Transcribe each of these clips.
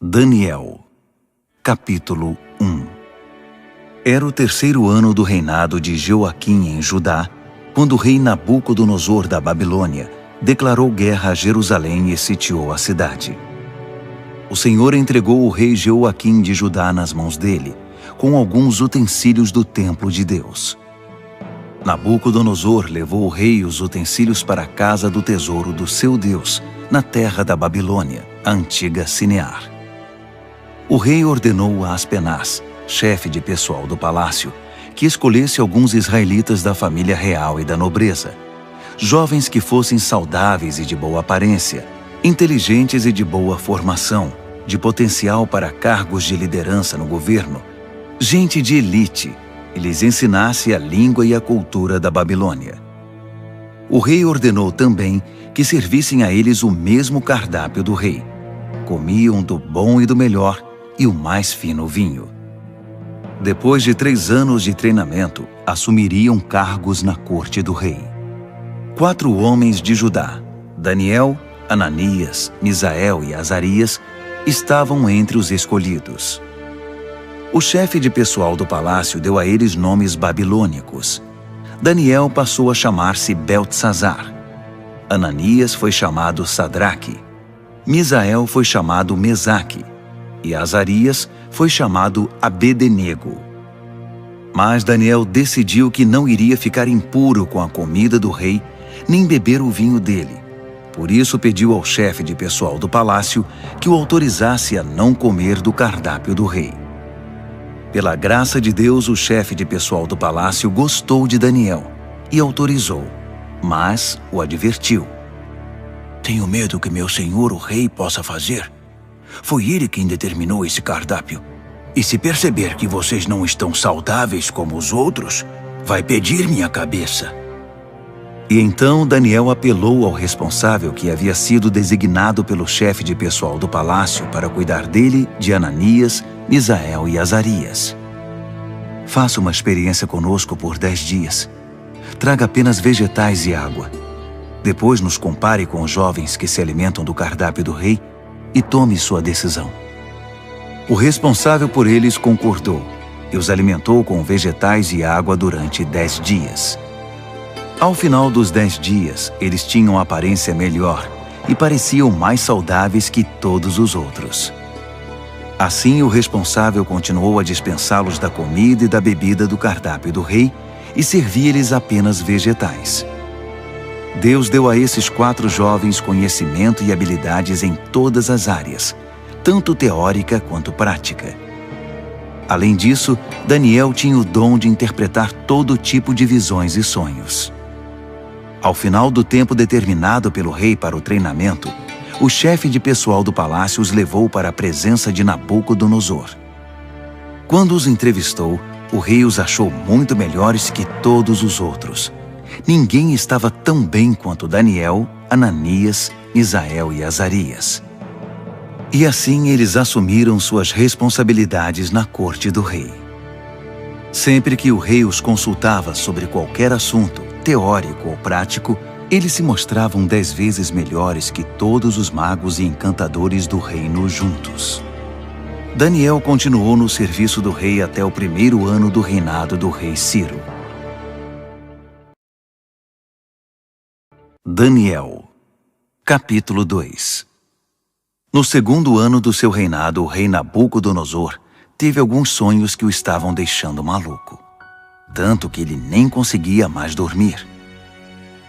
Daniel, capítulo 1. Era o 3º ano do reinado de Joaquim em Judá, quando o rei Nabucodonosor da Babilônia declarou guerra a Jerusalém e sitiou a cidade. O Senhor entregou o rei Joaquim de Judá nas mãos dele, com alguns utensílios do templo de Deus. Nabucodonosor levou o rei e os utensílios para a casa do tesouro do seu Deus, na terra da Babilônia, a antiga Sinear. O rei ordenou a Aspenaz, chefe de pessoal do palácio, que escolhesse alguns israelitas da família real e da nobreza, jovens que fossem saudáveis e de boa aparência, inteligentes e de boa formação, de potencial para cargos de liderança no governo, gente de elite, e lhes ensinasse a língua e a cultura da Babilônia. O rei ordenou também que servissem a eles o mesmo cardápio do rei. Comiam do bom e do melhor e o mais fino vinho. Depois de 3 anos de treinamento, assumiriam cargos na corte do rei. 4 homens de Judá, Daniel, Ananias, Misael e Azarias, estavam entre os escolhidos. O chefe de pessoal do palácio deu a eles nomes babilônicos. Daniel passou a chamar-se Beltesazar. Ananias foi chamado Sadraque. Misael foi chamado Mesaque. E Azarias foi chamado Abed-nego. Mas Daniel decidiu que não iria ficar impuro com a comida do rei, nem beber o vinho dele. Por isso pediu ao chefe de pessoal do palácio que o autorizasse a não comer do cardápio do rei. Pela graça de Deus, o chefe de pessoal do palácio gostou de Daniel e autorizou, mas o advertiu. Tenho medo que meu senhor, o rei, possa fazer. Foi ele quem determinou esse cardápio. E se perceber que vocês não estão saudáveis como os outros, vai pedir minha cabeça. E então Daniel apelou ao responsável que havia sido designado pelo chefe de pessoal do palácio para cuidar dele, de Ananias, Misael e Azarias. Faça uma experiência conosco por 10 dias. Traga apenas vegetais e água. Depois nos compare com os jovens que se alimentam do cardápio do rei e tome sua decisão. O responsável por eles concordou e os alimentou com vegetais e água durante 10 dias. Ao final dos 10 dias, eles tinham aparência melhor e pareciam mais saudáveis que todos os outros. Assim, o responsável continuou a dispensá-los da comida e da bebida do cardápio do rei e servia-lhes apenas vegetais. Deus deu a esses 4 jovens conhecimento e habilidades em todas as áreas, tanto teórica quanto prática. Além disso, Daniel tinha o dom de interpretar todo tipo de visões e sonhos. Ao final do tempo determinado pelo rei para o treinamento, o chefe de pessoal do palácio os levou para a presença de Nabucodonosor. Quando os entrevistou, o rei os achou muito melhores que todos os outros. Ninguém estava tão bem quanto Daniel, Ananias, Misael e Azarias. E assim eles assumiram suas responsabilidades na corte do rei. Sempre que o rei os consultava sobre qualquer assunto, teórico ou prático, eles se mostravam 10 vezes melhores que todos os magos e encantadores do reino juntos. Daniel continuou no serviço do rei até o 1º ano do reinado do rei Ciro. Daniel, capítulo 2. No 2º ano do seu reinado, o rei Nabucodonosor teve alguns sonhos que o estavam deixando maluco, tanto que ele nem conseguia mais dormir.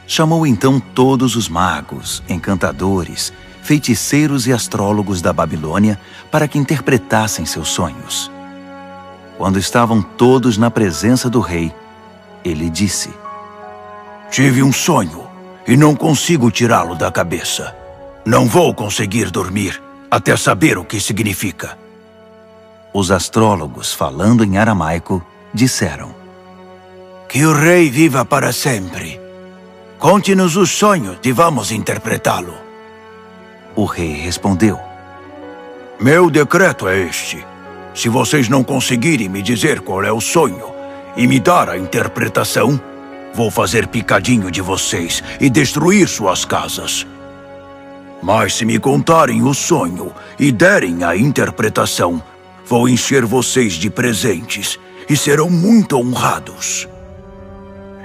Chamou então todos os magos, encantadores, feiticeiros e astrólogos da Babilônia para que interpretassem seus sonhos. Quando estavam todos na presença do rei, ele disse: Tive um sonho e não consigo tirá-lo da cabeça. Não vou conseguir dormir até saber o que significa. Os astrólogos, falando em aramaico, disseram: Que o rei viva para sempre. Conte-nos os sonhos e vamos interpretá-lo. O rei respondeu: Meu decreto é este. Se vocês não conseguirem me dizer qual é o sonho e me dar a interpretação, vou fazer picadinho de vocês e destruir suas casas. Mas se me contarem o sonho e derem a interpretação, vou encher vocês de presentes e serão muito honrados.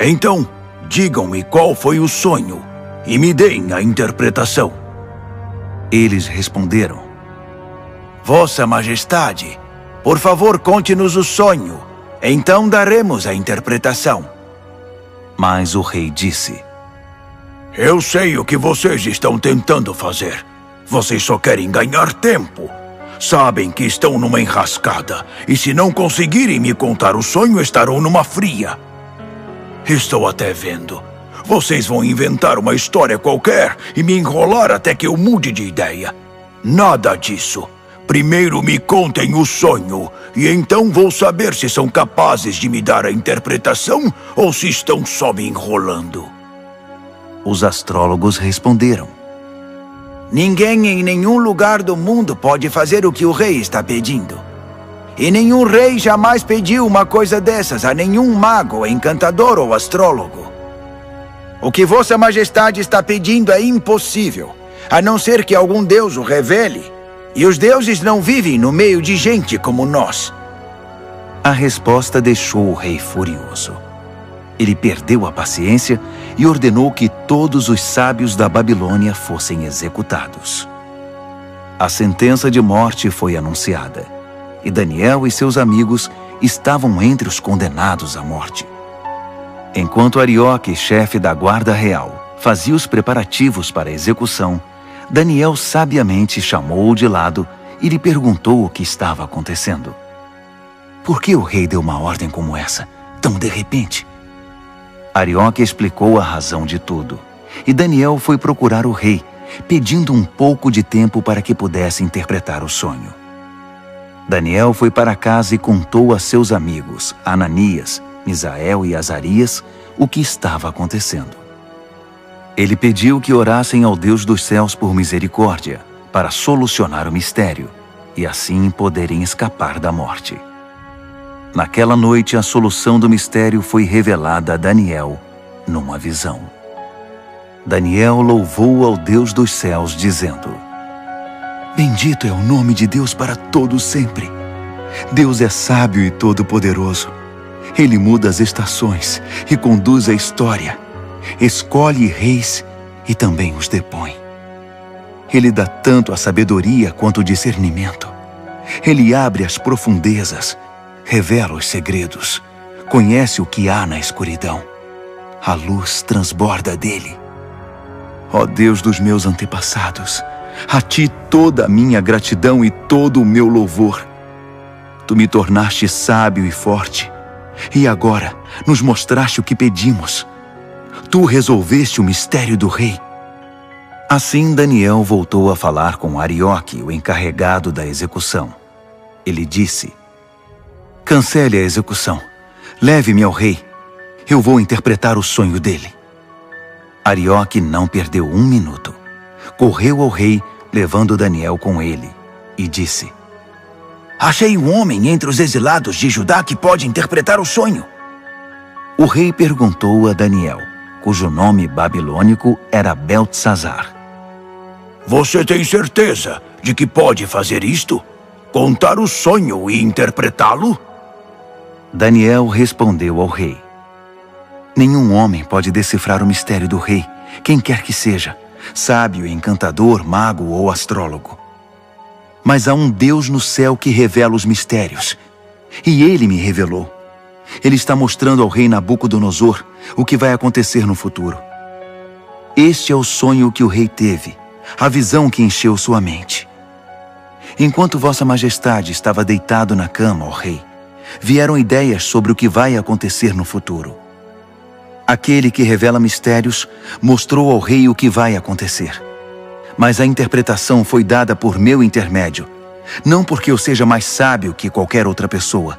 Então, digam-me qual foi o sonho e me deem a interpretação. Eles responderam: Vossa Majestade, por favor, conte-nos o sonho. Então daremos a interpretação. Mas o rei disse: Eu sei o que vocês estão tentando fazer. Vocês só querem ganhar tempo. Sabem que estão numa enrascada, e se não conseguirem me contar o sonho, estarão numa fria. Estou até vendo. Vocês vão inventar uma história qualquer e me enrolar até que eu mude de ideia. Nada disso. Primeiro me contem o sonho, e então vou saber se são capazes de me dar a interpretação ou se estão só me enrolando. Os astrólogos responderam: Ninguém em nenhum lugar do mundo pode fazer o que o rei está pedindo. E nenhum rei jamais pediu uma coisa dessas a nenhum mago, encantador ou astrólogo. O que Vossa Majestade está pedindo é impossível, a não ser que algum deus o revele. E os deuses não vivem no meio de gente como nós. A resposta deixou o rei furioso. Ele perdeu a paciência e ordenou que todos os sábios da Babilônia fossem executados. A sentença de morte foi anunciada, e Daniel e seus amigos estavam entre os condenados à morte. Enquanto Arioque, chefe da guarda real, fazia os preparativos para a execução, Daniel sabiamente chamou-o de lado e lhe perguntou o que estava acontecendo. Por que o rei deu uma ordem como essa, tão de repente? Arioque explicou a razão de tudo, e Daniel foi procurar o rei, pedindo um pouco de tempo para que pudesse interpretar o sonho. Daniel foi para casa e contou a seus amigos, Ananias, Misael e Azarias, o que estava acontecendo. Ele pediu que orassem ao Deus dos céus por misericórdia, para solucionar o mistério, e assim poderem escapar da morte. Naquela noite, a solução do mistério foi revelada a Daniel numa visão. Daniel louvou ao Deus dos céus, dizendo: Bendito é o nome de Deus para todo sempre. Deus é sábio e todo-poderoso. Ele muda as estações e conduz a história. Escolhe reis e também os depõe. Ele dá tanto a sabedoria quanto o discernimento. Ele abre as profundezas, revela os segredos, conhece o que há na escuridão. A luz transborda dele. Ó Deus dos meus antepassados, a ti toda a minha gratidão e todo o meu louvor. Tu me tornaste sábio e forte, e agora nos mostraste o que pedimos. Tu resolveste o mistério do rei. Assim Daniel voltou a falar com Arioque, o encarregado da execução. Ele disse: Cancele a execução. Leve-me ao rei. Eu vou interpretar o sonho dele. Arioque não perdeu um minuto. Correu ao rei, levando Daniel com ele, e disse: Achei um homem entre os exilados de Judá que pode interpretar o sonho. O rei perguntou a Daniel, cujo nome babilônico era Beltesazar: Você tem certeza de que pode fazer isto? Contar o sonho e interpretá-lo? Daniel respondeu ao rei: Nenhum homem pode decifrar o mistério do rei, quem quer que seja, sábio, encantador, mago ou astrólogo. Mas há um Deus no céu que revela os mistérios, e ele me revelou. Ele está mostrando ao rei Nabucodonosor o que vai acontecer no futuro. Este é o sonho que o rei teve, a visão que encheu sua mente. Enquanto Vossa Majestade estava deitado na cama, ó rei, vieram ideias sobre o que vai acontecer no futuro. Aquele que revela mistérios mostrou ao rei o que vai acontecer. Mas a interpretação foi dada por meu intermédio, não porque eu seja mais sábio que qualquer outra pessoa,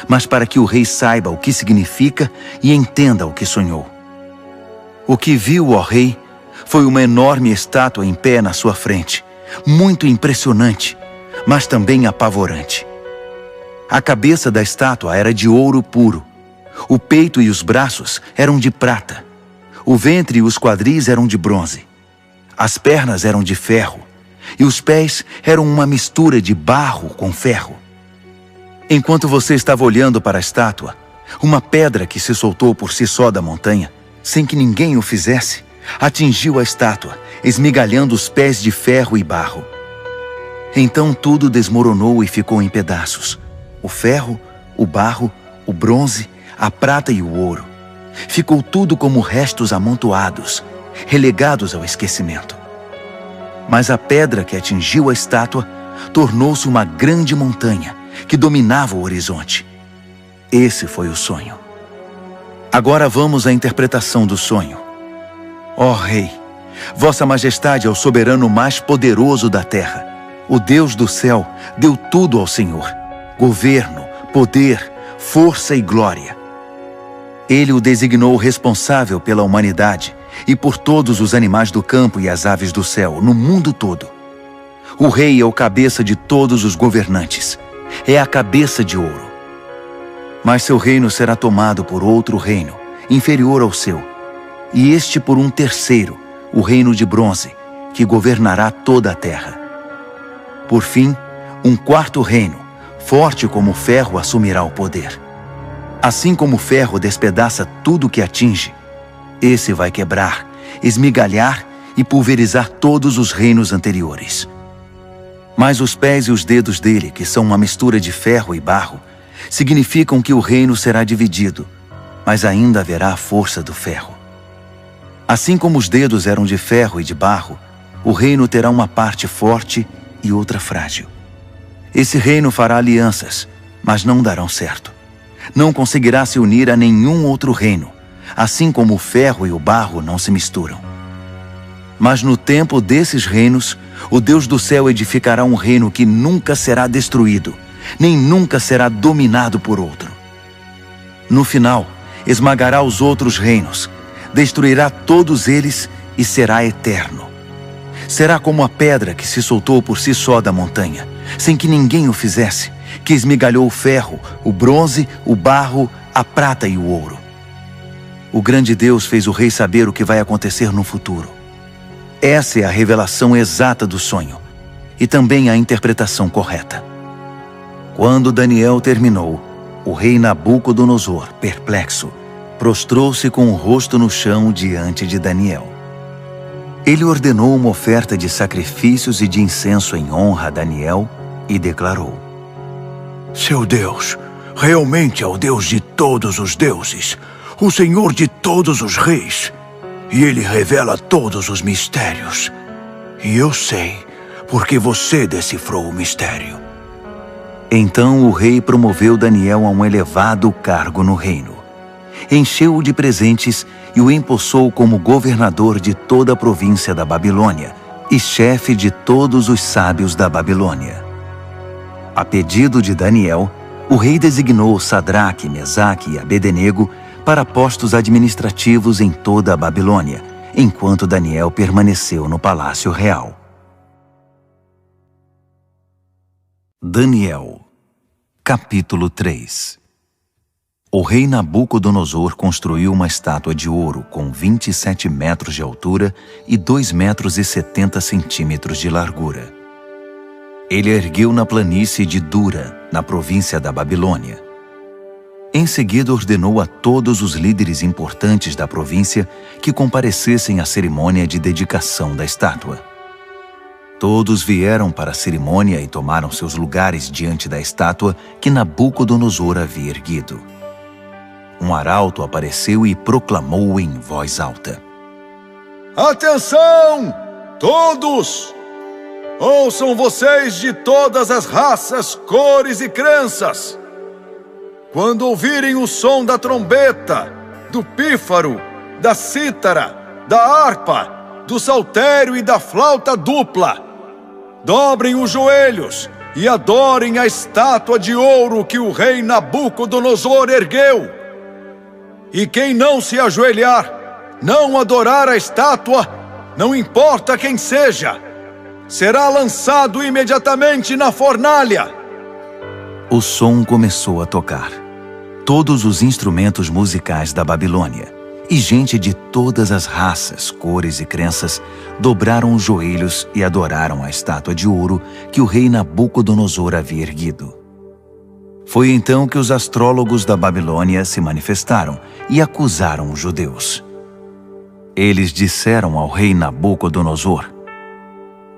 mas para que o rei saiba o que significa e entenda o que sonhou. O que viu, ó rei, foi uma enorme estátua em pé na sua frente, muito impressionante, mas também apavorante. A cabeça da estátua era de ouro puro, o peito e os braços eram de prata, o ventre e os quadris eram de bronze. As pernas eram de ferro, e os pés eram uma mistura de barro com ferro. Enquanto você estava olhando para a estátua, uma pedra que se soltou por si só da montanha, sem que ninguém o fizesse, atingiu a estátua, esmigalhando os pés de ferro e barro. Então tudo desmoronou e ficou em pedaços. O ferro, o barro, o bronze, a prata e o ouro. Ficou tudo como restos amontoados, relegados ao esquecimento. Mas a pedra que atingiu a estátua tornou-se uma grande montanha que dominava o horizonte. Esse foi o sonho. Agora vamos à interpretação do sonho. Ó Rei, Vossa Majestade é o soberano mais poderoso da terra. O Deus do céu deu tudo ao Senhor: governo, poder, força e glória. Ele o designou responsável pela humanidade e por todos os animais do campo e as aves do céu, no mundo todo. O rei é o cabeça de todos os governantes. É a cabeça de ouro. Mas seu reino será tomado por outro reino, inferior ao seu, e este por um terceiro, o reino de bronze, que governará toda a terra. Por fim, um quarto reino, forte como o ferro, assumirá o poder. Assim como o ferro despedaça tudo que atinge, esse vai quebrar, esmigalhar e pulverizar todos os reinos anteriores. Mas os pés e os dedos dele, que são uma mistura de ferro e barro, significam que o reino será dividido, mas ainda haverá a força do ferro. Assim como os dedos eram de ferro e de barro, o reino terá uma parte forte e outra frágil. Esse reino fará alianças, mas não darão certo. Não conseguirá se unir a nenhum outro reino, assim como o ferro e o barro não se misturam. Mas no tempo desses reinos, o Deus do céu edificará um reino que nunca será destruído, nem nunca será dominado por outro. No final, esmagará os outros reinos, destruirá todos eles e será eterno. Será como a pedra que se soltou por si só da montanha, sem que ninguém o fizesse, que esmigalhou o ferro, o bronze, o barro, a prata e o ouro. O grande Deus fez o rei saber o que vai acontecer no futuro. Essa é a revelação exata do sonho, e também a interpretação correta. Quando Daniel terminou, o rei Nabucodonosor, perplexo, prostrou-se com o rosto no chão diante de Daniel. Ele ordenou uma oferta de sacrifícios e de incenso em honra a Daniel e declarou: Seu Deus realmente é o Deus de todos os deuses, o Senhor de todos os reis, e Ele revela todos os mistérios. E eu sei, porque você decifrou o mistério. Então o rei promoveu Daniel a um elevado cargo no reino. Encheu-o de presentes e o empossou como governador de toda a província da Babilônia e chefe de todos os sábios da Babilônia. A pedido de Daniel, o rei designou Sadraque, Mesaque e Abednego para postos administrativos em toda a Babilônia, enquanto Daniel permaneceu no palácio real. Daniel, capítulo 3. O rei Nabucodonosor construiu uma estátua de ouro com 27 metros de altura e 2,70 metros de largura. Ele a ergueu na planície de Dura, na província da Babilônia. Em seguida ordenou a todos os líderes importantes da província que comparecessem à cerimônia de dedicação da estátua. Todos vieram para a cerimônia e tomaram seus lugares diante da estátua que Nabucodonosor havia erguido. Um arauto apareceu e proclamou em voz alta: Atenção, todos! Ouçam vocês de todas as raças, cores e crenças! Quando ouvirem o som da trombeta, do pífaro, da cítara, da harpa, do saltério e da flauta dupla, dobrem os joelhos e adorem a estátua de ouro que o rei Nabucodonosor ergueu. E quem não se ajoelhar, não adorar a estátua, não importa quem seja, será lançado imediatamente na fornalha. O som começou a tocar. Todos os instrumentos musicais da Babilônia, E gente de todas as raças, cores e crenças dobraram os joelhos e adoraram a estátua de ouro que o rei Nabucodonosor havia erguido. Foi então que os astrólogos da Babilônia se manifestaram e acusaram os judeus. Eles disseram ao rei Nabucodonosor: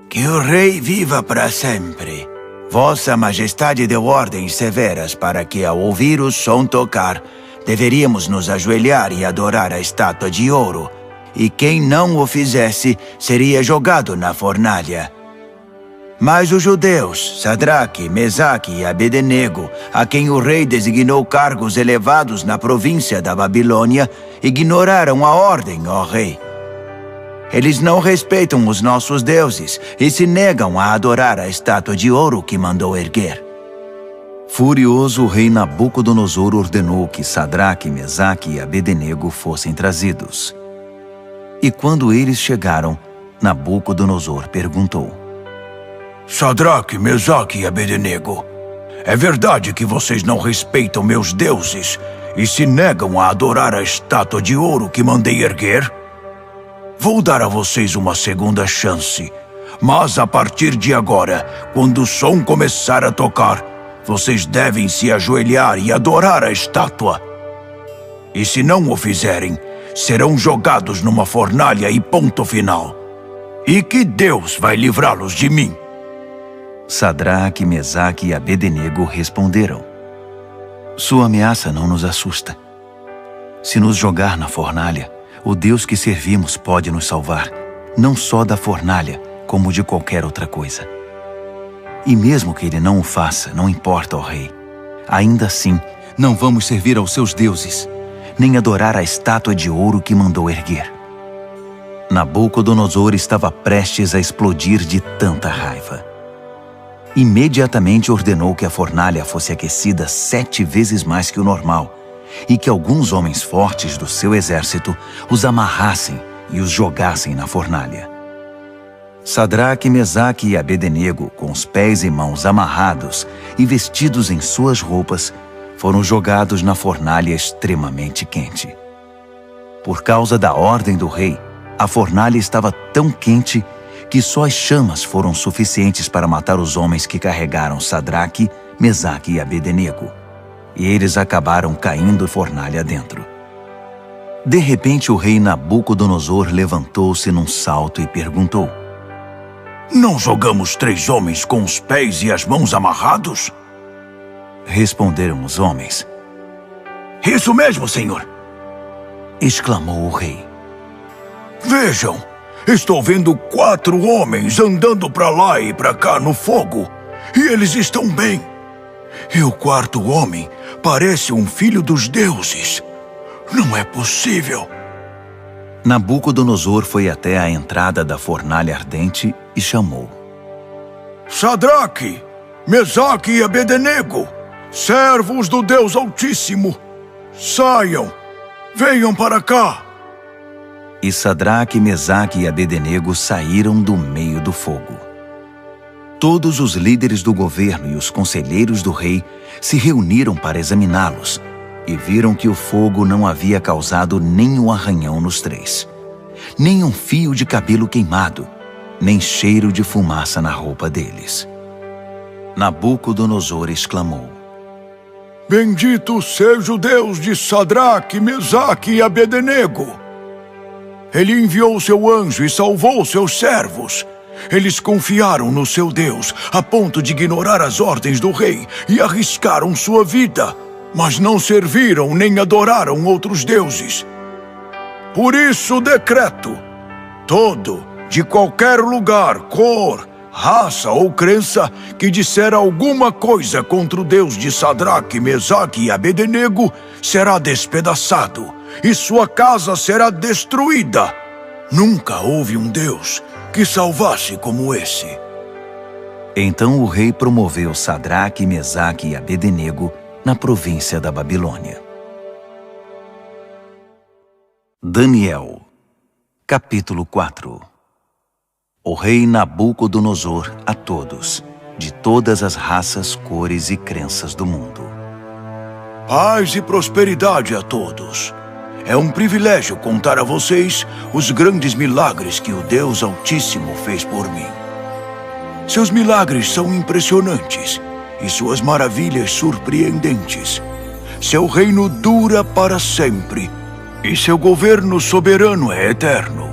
Que o rei viva para sempre. Vossa Majestade deu ordens severas para que, ao ouvir o som tocar, deveríamos nos ajoelhar e adorar a estátua de ouro, e quem não o fizesse seria jogado na fornalha. Mas os judeus, Sadraque, Mesaque e Abednego, a quem o rei designou cargos elevados na província da Babilônia, ignoraram a ordem, ó rei. Eles não respeitam os nossos deuses e se negam a adorar a estátua de ouro que mandou erguer. Furioso, o rei Nabucodonosor ordenou que Sadraque, Mesaque e Abednego fossem trazidos. E quando eles chegaram, Nabucodonosor perguntou: Sadraque, Mesaque e Abednego, é verdade que vocês não respeitam meus deuses e se negam a adorar a estátua de ouro que mandei erguer? Vou dar a vocês uma segunda chance, mas a partir de agora, quando o som começar a tocar, vocês devem se ajoelhar e adorar a estátua. E se não o fizerem, serão jogados numa fornalha e ponto final. E que Deus vai livrá-los de mim? Sadraque, Mesaque e Abednego responderam: Sua ameaça não nos assusta. Se nos jogar na fornalha, o Deus que servimos pode nos salvar, não só da fornalha, como de qualquer outra coisa. E mesmo que ele não o faça, não importa, ó rei. Ainda assim, não vamos servir aos seus deuses, nem adorar a estátua de ouro que mandou erguer. Nabucodonosor estava prestes a explodir de tanta raiva. Imediatamente ordenou que a fornalha fosse aquecida 7 vezes mais que o normal e que alguns homens fortes do seu exército os amarrassem e os jogassem na fornalha. Sadraque, Mesaque e Abednego, com os pés e mãos amarrados e vestidos em suas roupas, foram jogados na fornalha extremamente quente. Por causa da ordem do rei, a fornalha estava tão quente que só as chamas foram suficientes para matar os homens que carregaram Sadraque, Mesaque e Abednego, e eles acabaram caindo fornalha dentro. De repente, o rei Nabucodonosor levantou-se num salto e perguntou: Não jogamos 3 homens com os pés e as mãos amarrados? Responderam os homens. Isso mesmo, senhor! Exclamou o rei. Vejam, estou vendo 4 homens andando para lá e para cá no fogo, e eles estão bem. E o 4º homem parece um filho dos deuses. Não é possível. Nabucodonosor foi até a entrada da fornalha ardente e chamou: Sadraque, Mesaque e Abednego, servos do Deus Altíssimo, saiam, venham para cá. E Sadraque, Mesaque e Abednego saíram do meio do fogo. Todos os líderes do governo e os conselheiros do rei se reuniram para examiná-los e viram que o fogo não havia causado nenhum arranhão nos 3, nem um fio de cabelo queimado, nem cheiro de fumaça na roupa deles. Nabucodonosor exclamou: Bendito seja o Deus de Sadraque, Mesaque e Abednego! Ele enviou seu anjo e salvou seus servos. Eles confiaram no seu Deus a ponto de ignorar as ordens do rei e arriscaram sua vida, mas não serviram nem adoraram outros deuses. Por isso decreto: todo, de qualquer lugar, cor, raça ou crença, que disser alguma coisa contra o Deus de Sadraque, Mesaque e Abednego, será despedaçado, e sua casa será destruída. Nunca houve um Deus que salvasse como esse. Então o rei promoveu Sadraque, Mesaque e Abednego na província da Babilônia. Daniel, capítulo 4. O rei Nabucodonosor a todos, de todas as raças, cores e crenças do mundo. Paz e prosperidade a todos. É um privilégio contar a vocês os grandes milagres que o Deus Altíssimo fez por mim. Seus milagres são impressionantes e suas maravilhas surpreendentes. Seu reino dura para sempre e seu governo soberano é eterno.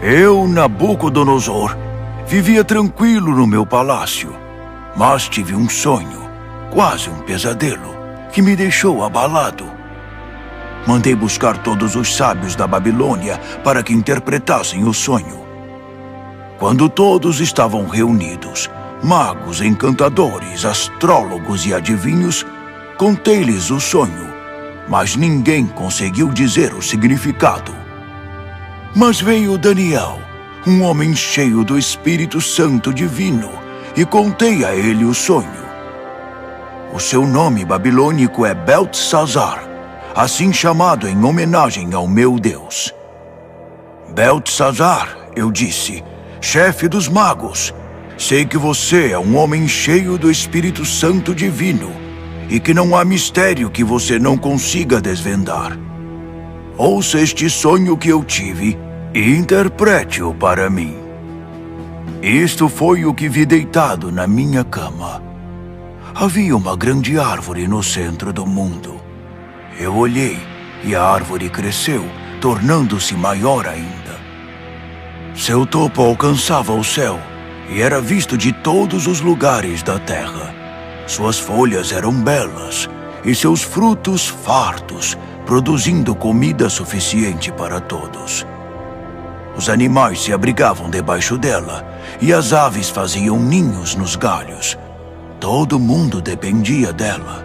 Eu, Nabucodonosor, vivia tranquilo no meu palácio, mas tive um sonho, quase um pesadelo, que me deixou abalado. Mandei buscar todos os sábios da Babilônia para que interpretassem o sonho. Quando todos estavam reunidos, magos, encantadores, astrólogos e adivinhos, contei-lhes o sonho, mas ninguém conseguiu dizer o significado. Mas veio Daniel, um homem cheio do Espírito Santo divino, e contei a ele o sonho. O seu nome babilônico é Beltesazar, assim chamado em homenagem ao meu Deus. Beltesazar, eu disse, chefe dos magos, sei que você é um homem cheio do Espírito Santo divino e que não há mistério que você não consiga desvendar. Ouça este sonho que eu tive e interprete-o para mim. Isto foi o que vi deitado na minha cama. Havia uma grande árvore no centro do mundo. Eu olhei e a árvore cresceu, tornando-se maior ainda. Seu topo alcançava o céu e era visto de todos os lugares da terra. Suas folhas eram belas e seus frutos fartos, produzindo comida suficiente para todos. Os animais se abrigavam debaixo dela e as aves faziam ninhos nos galhos. Todo mundo dependia dela.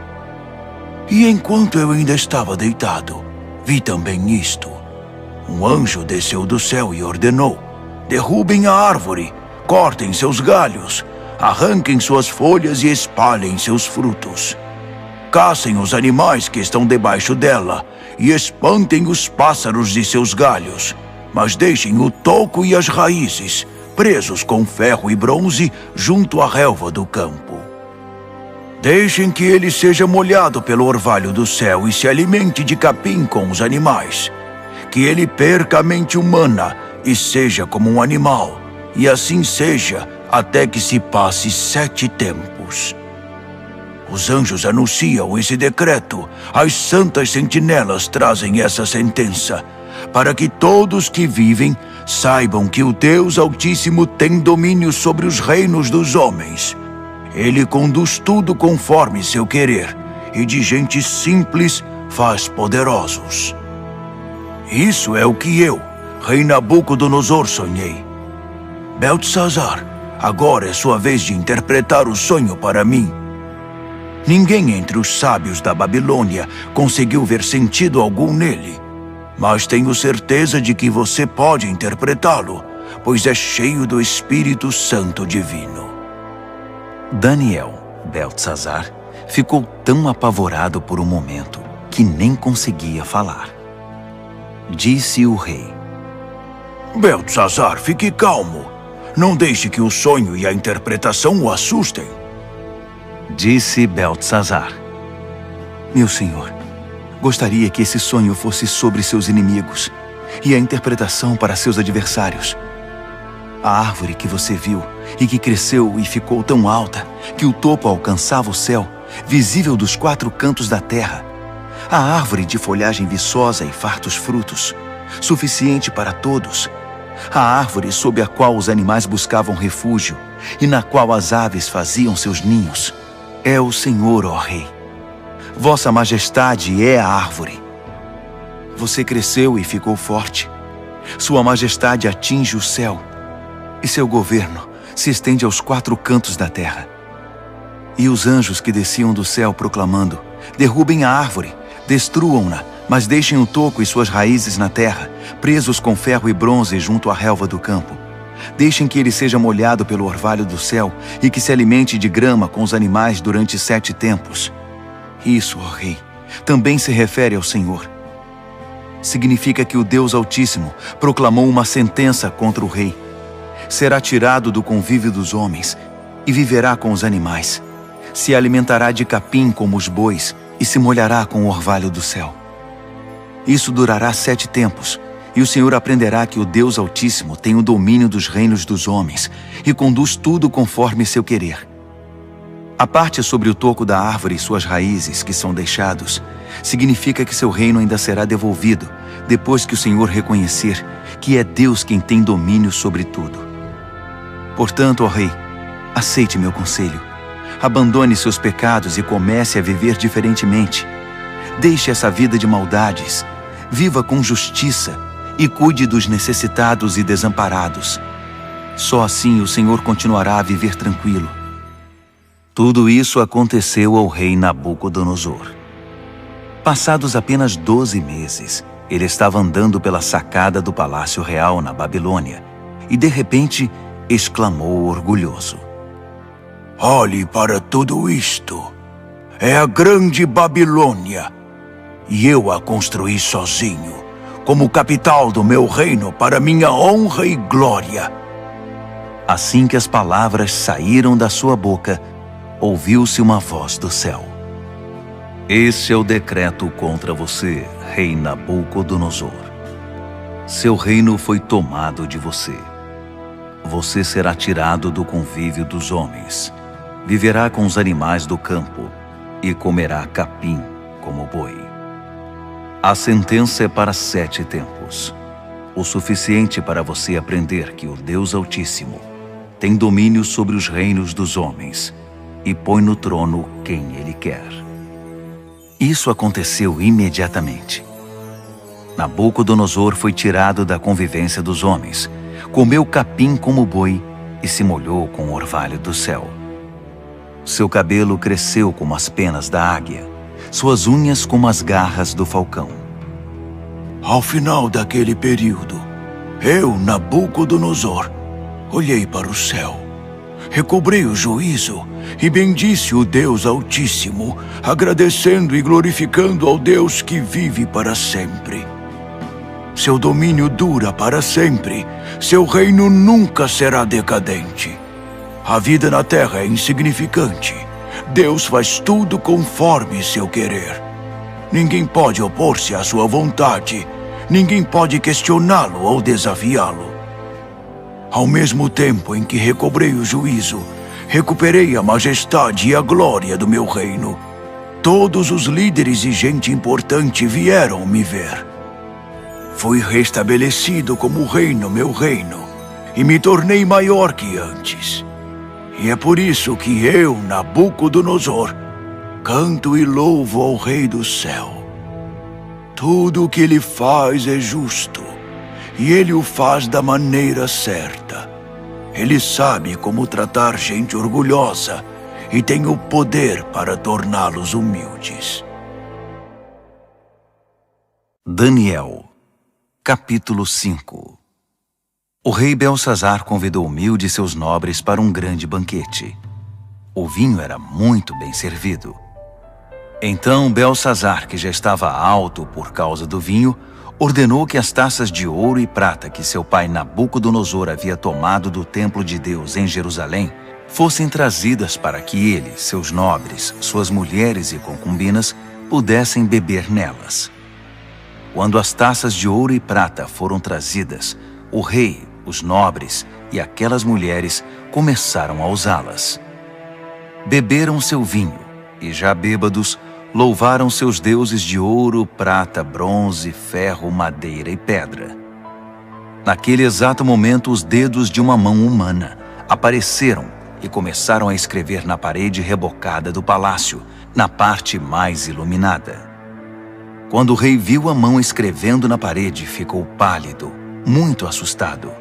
E enquanto eu ainda estava deitado, vi também isto. Um anjo desceu do céu e ordenou: derrubem a árvore, cortem seus galhos, arranquem suas folhas e espalhem seus frutos. Caçem os animais que estão debaixo dela e espantem os pássaros de seus galhos, mas deixem o toco e as raízes presos com ferro e bronze junto à relva do campo. Deixem que ele seja molhado pelo orvalho do céu e se alimente de capim com os animais. Que ele perca a mente humana e seja como um animal, e assim seja até que se passe 7 tempos. Os anjos anunciam esse decreto, as santas sentinelas trazem essa sentença, para que todos que vivem saibam que o Deus Altíssimo tem domínio sobre os reinos dos homens. Ele conduz tudo conforme seu querer, e de gente simples faz poderosos. Isso é o que eu, rei Nabucodonosor, sonhei. Beltesazar, agora é sua vez de interpretar o sonho para mim. Ninguém entre os sábios da Babilônia conseguiu ver sentido algum nele, mas tenho certeza de que você pode interpretá-lo, pois é cheio do Espírito Santo divino. Daniel, Beltesazar, ficou tão apavorado por um momento que nem conseguia falar. Disse o rei: Beltesazar, fique calmo. Não deixe que o sonho e a interpretação o assustem. Disse Beltesazar: meu senhor, gostaria que esse sonho fosse sobre seus inimigos e a interpretação para seus adversários. A árvore que você viu e que cresceu e ficou tão alta que o topo alcançava o céu, visível dos 4 cantos da terra. A árvore de folhagem viçosa e fartos frutos, suficiente para todos. A árvore sob a qual os animais buscavam refúgio e na qual as aves faziam seus ninhos. É o Senhor, ó Rei. Vossa Majestade é a árvore. Você cresceu e ficou forte. Sua Majestade atinge o céu e seu governo se estende aos 4 cantos da terra. E os anjos que desciam do céu proclamando: derrubem a árvore, destruam-na, mas deixem o toco e suas raízes na terra, presos com ferro e bronze junto à relva do campo. Deixem que ele seja molhado pelo orvalho do céu e que se alimente de grama com os animais durante 7 tempos. Isso, ó Rei, também se refere ao Senhor. Significa que o Deus Altíssimo proclamou uma sentença contra o rei. Será tirado do convívio dos homens e viverá com os animais. Se alimentará de capim como os bois e se molhará com o orvalho do céu. Isso durará 7 tempos, e o Senhor aprenderá que o Deus Altíssimo tem o domínio dos reinos dos homens e conduz tudo conforme seu querer. A parte sobre o toco da árvore e suas raízes que são deixados significa que seu reino ainda será devolvido depois que o Senhor reconhecer que é Deus quem tem domínio sobre tudo. Portanto, ó rei, aceite meu conselho. Abandone seus pecados e comece a viver diferentemente. Deixe essa vida de maldades, viva com justiça e cuide dos necessitados e desamparados. Só assim o Senhor continuará a viver tranquilo. Tudo isso aconteceu ao rei Nabucodonosor. Passados apenas 12 meses, ele estava andando pela sacada do Palácio Real na Babilônia e, de repente, exclamou orgulhoso: Olhe para tudo isto. É a grande Babilônia. E eu a construí sozinho, como capital do meu reino para minha honra e glória. Assim que as palavras saíram da sua boca, ouviu-se uma voz do céu: Este é o decreto contra você, rei Nabucodonosor. Seu reino foi tomado de você. Você será tirado do convívio dos homens, viverá com os animais do campo e comerá capim como boi. A sentença é para 7 tempos, o suficiente para você aprender que o Deus Altíssimo tem domínio sobre os reinos dos homens e põe no trono quem ele quer. Isso aconteceu imediatamente. Nabucodonosor foi tirado da convivência dos homens, comeu capim como boi e se molhou com o orvalho do céu. Seu cabelo cresceu como as penas da águia, suas unhas como as garras do falcão. Ao final daquele período, eu, Nabucodonosor, olhei para o céu, recobrei o juízo e bendisse o Deus Altíssimo, agradecendo e glorificando ao Deus que vive para sempre. Seu domínio dura para sempre, seu reino nunca será decadente. A vida na terra é insignificante. Deus faz tudo conforme seu querer. Ninguém pode opor-se à sua vontade. Ninguém pode questioná-lo ou desafiá-lo. Ao mesmo tempo em que recobrei o juízo, recuperei a majestade e a glória do meu reino. Todos os líderes e gente importante vieram me ver. Fui restabelecido como rei no meu reino e me tornei maior que antes. E é por isso que eu, Nabucodonosor, canto e louvo ao Rei do céu. Tudo o que ele faz é justo, e ele o faz da maneira certa. Ele sabe como tratar gente orgulhosa e tem o poder para torná-los humildes. Daniel, capítulo 5. O rei Belsazar convidou Mil de seus nobres para um grande banquete. O vinho era muito bem servido. Então Belsazar, que já estava alto por causa do vinho, ordenou que as taças de ouro e prata que seu pai Nabucodonosor havia tomado do templo de Deus em Jerusalém fossem trazidas para que ele, seus nobres, suas mulheres e concubinas pudessem beber nelas. Quando as taças de ouro e prata foram trazidas, o rei, os nobres e aquelas mulheres começaram a usá-las. Beberam seu vinho e, já bêbados, louvaram seus deuses de ouro, prata, bronze, ferro, madeira e pedra. Naquele exato momento, os dedos de uma mão humana apareceram e começaram a escrever na parede rebocada do palácio, na parte mais iluminada. Quando o rei viu a mão escrevendo na parede, ficou pálido, muito assustado.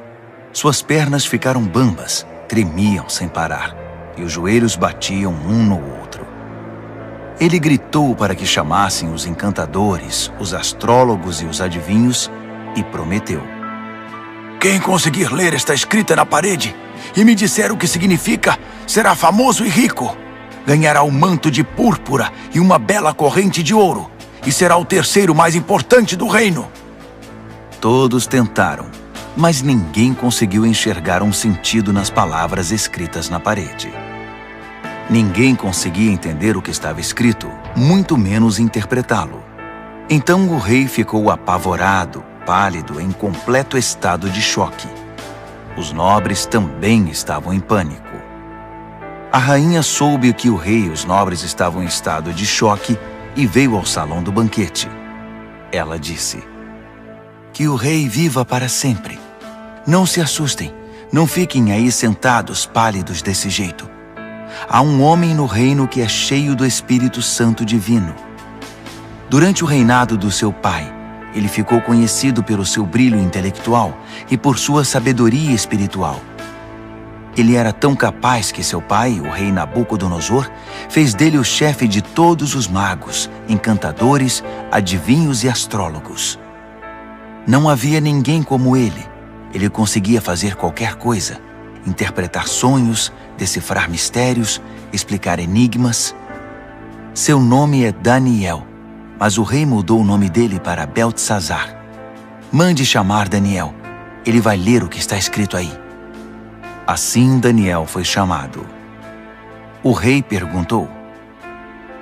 Suas pernas ficaram bambas, tremiam sem parar, e os joelhos batiam um no outro. Ele gritou para que chamassem os encantadores, os astrólogos e os adivinhos, e prometeu: Quem conseguir ler esta escrita na parede e me disser o que significa, será famoso e rico. Ganhará um manto de púrpura e uma bela corrente de ouro, e será o terceiro mais importante do reino. Todos tentaram, mas ninguém conseguiu enxergar um sentido nas palavras escritas na parede. Ninguém conseguia entender o que estava escrito, muito menos interpretá-lo. Então o rei ficou apavorado, pálido, em completo estado de choque. Os nobres também estavam em pânico. A rainha soube que o rei e os nobres estavam em estado de choque e veio ao salão do banquete. Ela disse: "Que o rei viva para sempre. Não se assustem, não fiquem aí sentados pálidos desse jeito. Há um homem no reino que é cheio do Espírito Santo divino. Durante o reinado do seu pai, ele ficou conhecido pelo seu brilho intelectual e por sua sabedoria espiritual. Ele era tão capaz que seu pai, o rei Nabucodonosor, fez dele o chefe de todos os magos, encantadores, adivinhos e astrólogos. Não havia ninguém como ele. Ele conseguia fazer qualquer coisa: interpretar sonhos, decifrar mistérios, explicar enigmas. Seu nome é Daniel, mas o rei mudou o nome dele para Beltesazar. Mande chamar Daniel. Ele vai ler o que está escrito aí." Assim Daniel foi chamado. O rei perguntou: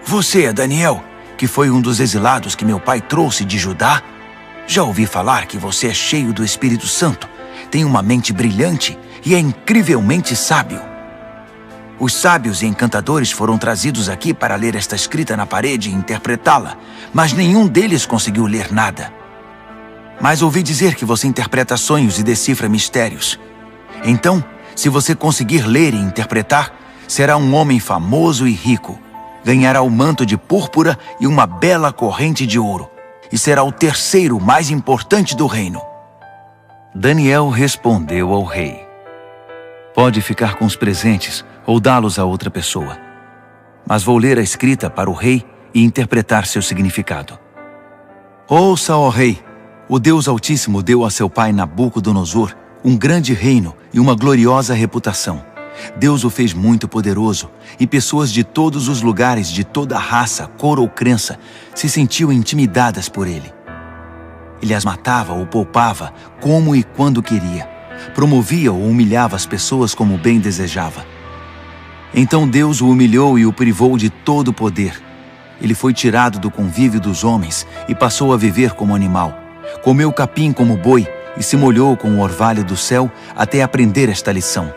"Você é Daniel, que foi um dos exilados que meu pai trouxe de Judá? Já ouvi falar que você é cheio do Espírito Santo, tem uma mente brilhante e é incrivelmente sábio. Os sábios e encantadores foram trazidos aqui para ler esta escrita na parede e interpretá-la, mas nenhum deles conseguiu ler nada. Mas ouvi dizer que você interpreta sonhos e decifra mistérios. Então, se você conseguir ler e interpretar, será um homem famoso e rico. Ganhará o manto de púrpura e uma bela corrente de ouro, e será o terceiro mais importante do reino." Daniel respondeu ao rei: "Pode ficar com os presentes ou dá-los a outra pessoa. Mas vou ler a escrita para o rei e interpretar seu significado. Ouça, ó rei, o Deus Altíssimo deu a seu pai Nabucodonosor um grande reino e uma gloriosa reputação. Deus o fez muito poderoso, e pessoas de todos os lugares, de toda raça, cor ou crença, se sentiam intimidadas por ele. Ele as matava ou poupava, como e quando queria. Promovia ou humilhava as pessoas como bem desejava. Então Deus o humilhou e o privou de todo o poder. Ele foi tirado do convívio dos homens e passou a viver como animal. Comeu capim como boi e se molhou com o orvalho do céu até aprender esta lição: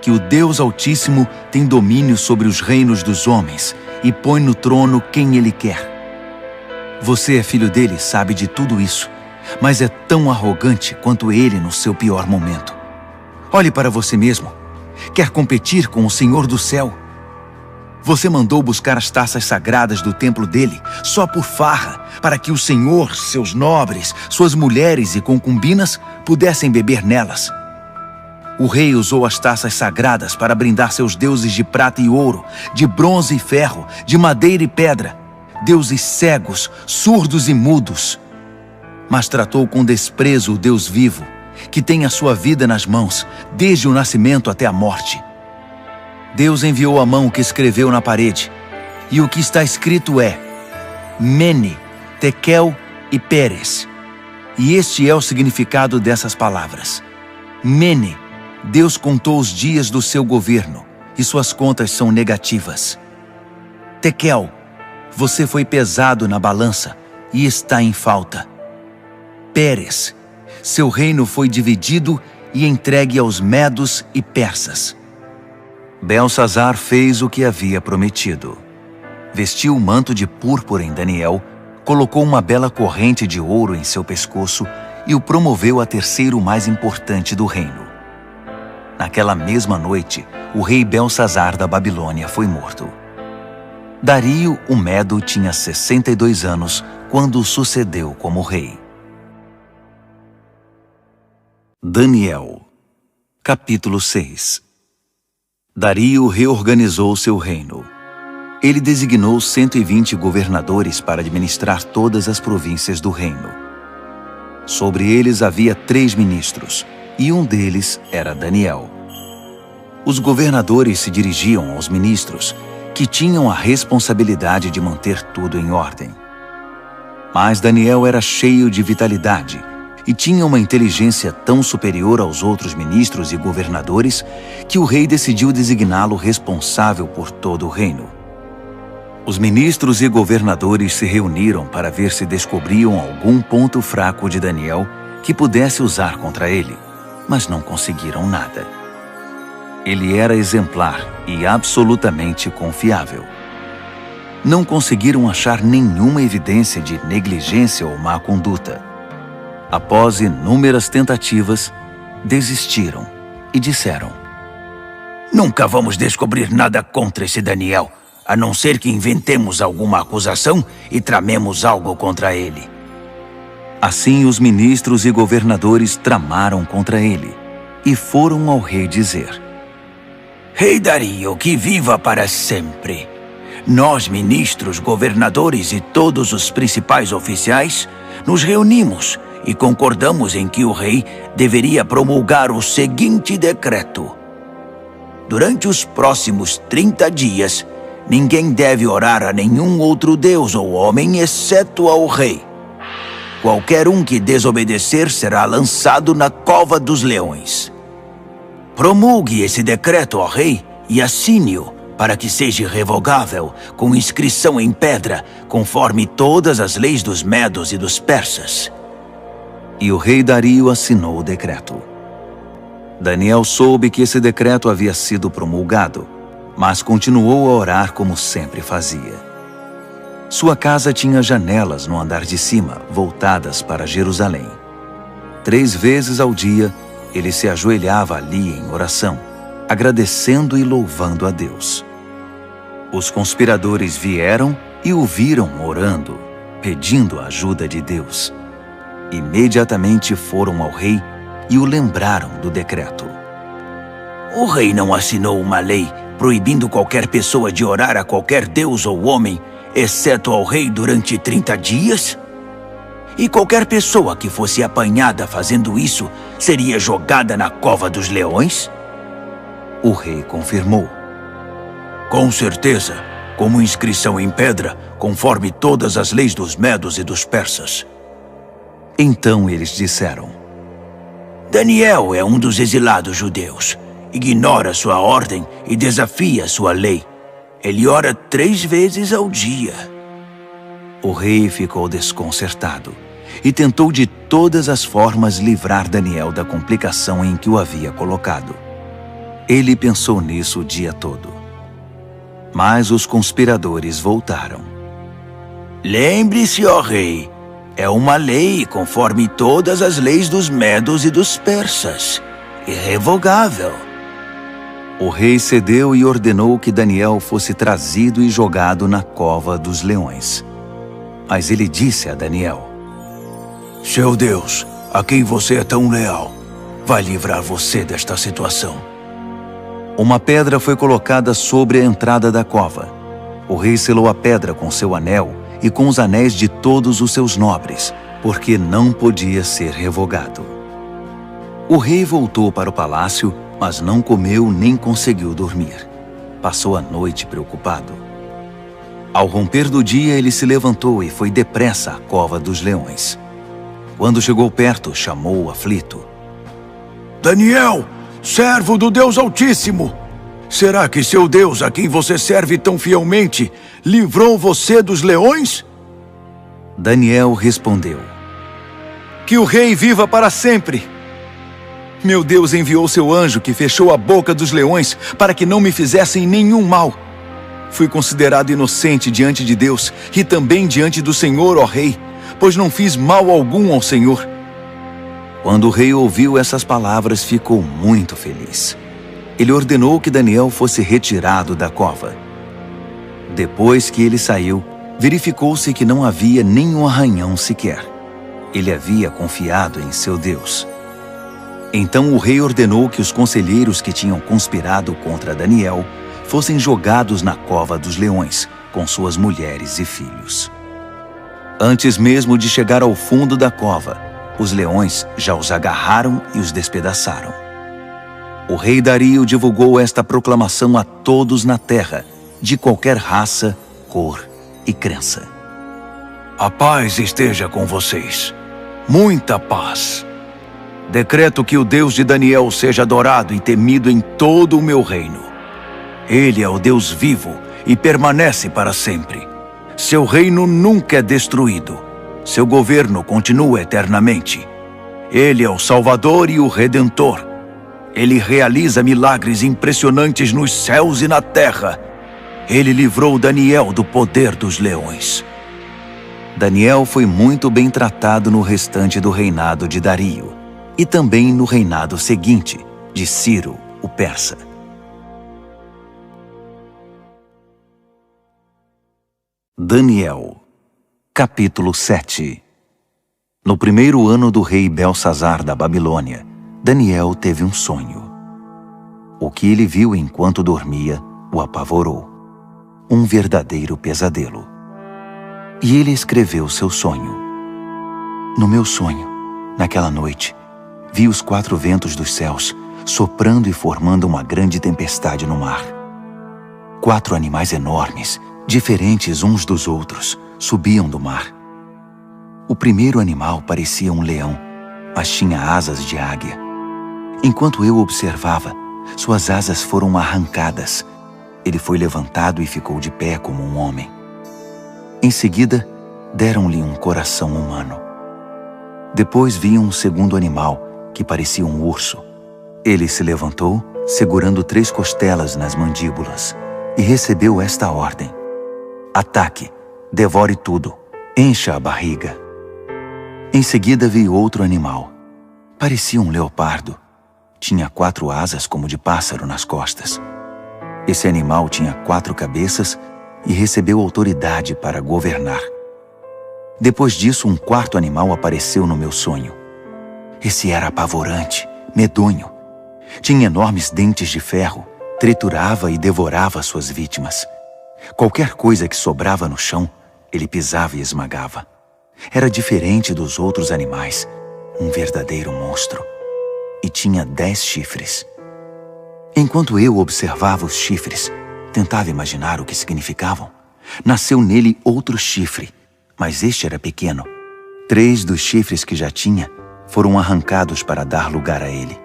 que o Deus Altíssimo tem domínio sobre os reinos dos homens e põe no trono quem ele quer. Você é filho dele, sabe de tudo isso, mas é tão arrogante quanto ele no seu pior momento. Olhe para você mesmo. Quer competir com o Senhor do céu? Você mandou buscar as taças sagradas do templo dele só por farra, para que o Senhor, seus nobres, suas mulheres e concubinas pudessem beber nelas. O rei usou as taças sagradas para brindar seus deuses de prata e ouro, de bronze e ferro, de madeira e pedra, deuses cegos, surdos e mudos. Mas tratou com desprezo o Deus vivo, que tem a sua vida nas mãos, desde o nascimento até a morte. Deus enviou a mão que escreveu na parede, e o que está escrito é: Mene, Tekel e Peres. E este é o significado dessas palavras. Mene, Deus contou os dias do seu governo, e suas contas são negativas. Tekel, você foi pesado na balança e está em falta. Peres, seu reino foi dividido e entregue aos medos e persas. Beltesazar fez o que havia prometido. Vestiu o manto de púrpura em Daniel, colocou uma bela corrente de ouro em seu pescoço e o promoveu a terceiro mais importante do reino. Naquela mesma noite, o rei Beltesazar da Babilônia foi morto. Dario, o Medo, tinha 62 anos quando o sucedeu como rei. Daniel, capítulo 6. Dario reorganizou seu reino. Ele designou 120 governadores para administrar todas as províncias do reino. Sobre eles havia 3 ministros, e um deles era Daniel. Os governadores se dirigiam aos ministros, que tinham a responsabilidade de manter tudo em ordem. Mas Daniel era cheio de vitalidade e tinha uma inteligência tão superior aos outros ministros e governadores que o rei decidiu designá-lo responsável por todo o reino. Os ministros e governadores se reuniram para ver se descobriam algum ponto fraco de Daniel que pudesse usar contra ele, mas não conseguiram nada. Ele era exemplar e absolutamente confiável. Não conseguiram achar nenhuma evidência de negligência ou má conduta. Após inúmeras tentativas, desistiram e disseram: Nunca vamos descobrir nada contra esse Daniel, a não ser que inventemos alguma acusação e tramemos algo contra ele. Assim, os ministros e governadores tramaram contra ele e foram ao rei dizer: Rei Dario, que viva para sempre! Nós, ministros, governadores e todos os principais oficiais, nos reunimos e concordamos em que o rei deveria promulgar o seguinte decreto: durante os próximos 30 dias, ninguém deve orar a nenhum outro deus ou homem exceto ao rei. Qualquer um que desobedecer será lançado na cova dos leões. Promulgue esse decreto ao rei e assine-o para que seja revogável, com inscrição em pedra, conforme todas as leis dos medos e dos persas. E o rei Dario assinou o decreto. Daniel soube que esse decreto havia sido promulgado, mas continuou a orar como sempre fazia. Sua casa tinha janelas no andar de cima, voltadas para Jerusalém. 3 vezes ao dia, ele se ajoelhava ali em oração, agradecendo e louvando a Deus. Os conspiradores vieram e o viram orando, pedindo a ajuda de Deus. Imediatamente foram ao rei e o lembraram do decreto. O rei não assinou uma lei proibindo qualquer pessoa de orar a qualquer deus ou homem, exceto ao rei durante 30 dias? E qualquer pessoa que fosse apanhada fazendo isso seria jogada na cova dos leões? O rei confirmou. Com certeza, como inscrição em pedra, conforme todas as leis dos medos e dos persas. Então eles disseram: Daniel é um dos exilados judeus. Ignora sua ordem e desafia sua lei. Ele ora 3 vezes ao dia. O rei ficou desconcertado e tentou de todas as formas livrar Daniel da complicação em que o havia colocado. Ele pensou nisso o dia todo. Mas os conspiradores voltaram. Lembre-se, ó rei, é uma lei conforme todas as leis dos medos e dos persas. Irrevogável. O rei cedeu e ordenou que Daniel fosse trazido e jogado na cova dos leões. Mas ele disse a Daniel: Seu Deus, a quem você é tão leal, vai livrar você desta situação. Uma pedra foi colocada sobre a entrada da cova. O rei selou a pedra com seu anel e com os anéis de todos os seus nobres, porque não podia ser revogado. O rei voltou para o palácio, mas não comeu nem conseguiu dormir. Passou a noite preocupado. Ao romper do dia, ele se levantou e foi depressa à cova dos leões. Quando chegou perto, chamou o aflito: Daniel, servo do Deus Altíssimo! Será que seu Deus, a quem você serve tão fielmente, livrou você dos leões? Daniel respondeu: Que o rei viva para sempre! Meu Deus enviou seu anjo que fechou a boca dos leões para que não me fizessem nenhum mal. Fui considerado inocente diante de Deus e também diante do Senhor, ó rei, pois não fiz mal algum ao Senhor. Quando o rei ouviu essas palavras, ficou muito feliz. Ele ordenou que Daniel fosse retirado da cova. Depois que ele saiu, verificou-se que não havia nenhum arranhão sequer. Ele havia confiado em seu Deus. Então o rei ordenou que os conselheiros que tinham conspirado contra Daniel fossem jogados na cova dos leões, com suas mulheres e filhos. Antes mesmo de chegar ao fundo da cova, os leões já os agarraram e os despedaçaram. O rei Dario divulgou esta proclamação a todos na terra, de qualquer raça, cor e crença. A paz esteja com vocês. Muita paz. Decreto que o Deus de Daniel seja adorado e temido em todo o meu reino. Ele é o Deus vivo e permanece para sempre. Seu reino nunca é destruído. Seu governo continua eternamente. Ele é o Salvador e o Redentor. Ele realiza milagres impressionantes nos céus e na terra. Ele livrou Daniel do poder dos leões. Daniel foi muito bem tratado no restante do reinado de Dario e também no reinado seguinte, de Ciro, o persa. Daniel, capítulo 7. No primeiro ano do rei Belsazar da Babilônia, Daniel teve um sonho. O que ele viu enquanto dormia o apavorou. Um verdadeiro pesadelo. E ele escreveu seu sonho. No meu sonho, naquela noite, vi os 4 ventos dos céus soprando e formando uma grande tempestade no mar. 4 animais enormes, diferentes uns dos outros, subiam do mar. O primeiro animal parecia um leão, mas tinha asas de águia. Enquanto eu observava, suas asas foram arrancadas. Ele foi levantado e ficou de pé como um homem. Em seguida, deram-lhe um coração humano. Depois vi um segundo animal, que parecia um urso. Ele se levantou, segurando 3 costelas nas mandíbulas, e recebeu esta ordem: ataque, devore tudo, encha a barriga. Em seguida vi outro animal. Parecia um leopardo. Tinha 4 asas como de pássaro nas costas. Esse animal tinha 4 cabeças e recebeu autoridade para governar. Depois disso, um 4º animal apareceu no meu sonho. Esse era apavorante, medonho. Tinha enormes dentes de ferro, triturava e devorava suas vítimas. Qualquer coisa que sobrava no chão, ele pisava e esmagava. Era diferente dos outros animais, um verdadeiro monstro. E tinha 10 chifres. Enquanto eu observava os chifres, tentava imaginar o que significavam. Nasceu nele outro chifre, mas este era pequeno. 3 dos chifres que já tinha foram arrancados para dar lugar a ele.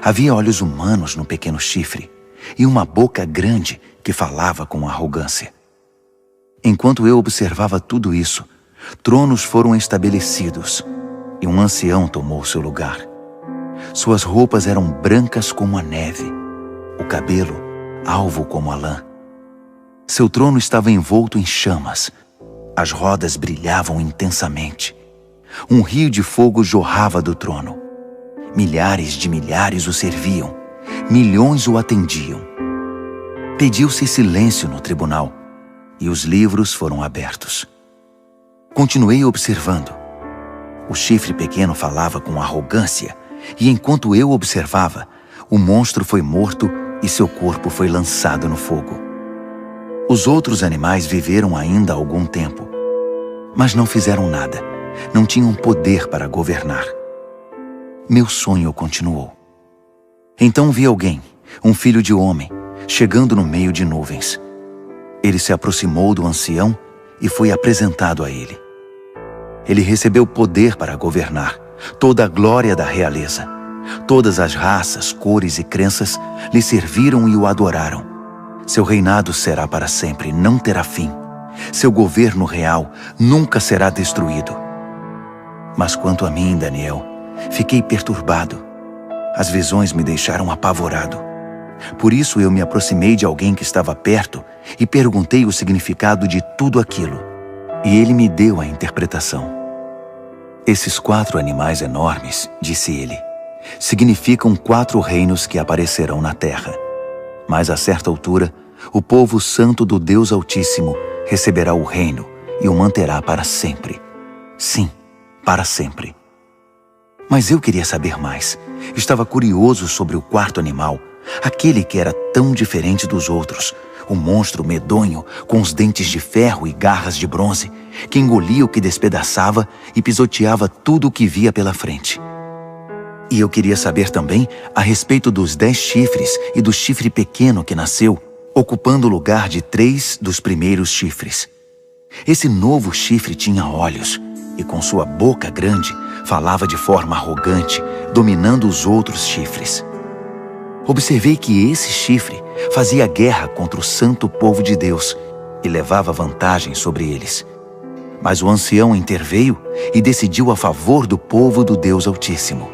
Havia olhos humanos no pequeno chifre e uma boca grande que falava com arrogância. Enquanto eu observava tudo isso, tronos foram estabelecidos e um ancião tomou seu lugar. Suas roupas eram brancas como a neve, o cabelo alvo como a lã. Seu trono estava envolto em chamas. As rodas brilhavam intensamente. Um rio de fogo jorrava do trono. Milhares de milhares o serviam. Milhões o atendiam. Pediu-se silêncio no tribunal e os livros foram abertos. Continuei observando. O chifre pequeno falava com arrogância e enquanto eu observava, o monstro foi morto e seu corpo foi lançado no fogo. Os outros animais viveram ainda algum tempo, mas não fizeram nada, não tinham poder para governar. Meu sonho continuou. Então vi alguém, um filho de homem, chegando no meio de nuvens. Ele se aproximou do ancião e foi apresentado a ele. Ele recebeu poder para governar, toda a glória da realeza. Todas as raças, cores e crenças lhe serviram e o adoraram. Seu reinado será para sempre, não terá fim. Seu governo real nunca será destruído. Mas quanto a mim, Daniel, fiquei perturbado. As visões me deixaram apavorado. Por isso eu me aproximei de alguém que estava perto e perguntei o significado de tudo aquilo. E ele me deu a interpretação. Esses 4 animais enormes, disse ele, significam 4 reinos que aparecerão na terra. Mas a certa altura, o povo santo do Deus Altíssimo receberá o reino e o manterá para sempre. Sim, para sempre. Mas eu queria saber mais. Estava curioso sobre o 4º animal, aquele que era tão diferente dos outros, o monstro medonho com os dentes de ferro e garras de bronze, que engolia o que despedaçava e pisoteava tudo o que via pela frente. E eu queria saber também a respeito dos 10 chifres e do chifre pequeno que nasceu, ocupando o lugar de 3 dos primeiros chifres. Esse novo chifre tinha olhos e com sua boca grande falava de forma arrogante, dominando os outros chifres. observei que esse chifre fazia guerra contra o santo povo de Deus e levava vantagem sobre eles. Mas o ancião interveio e decidiu a favor do povo do Deus Altíssimo.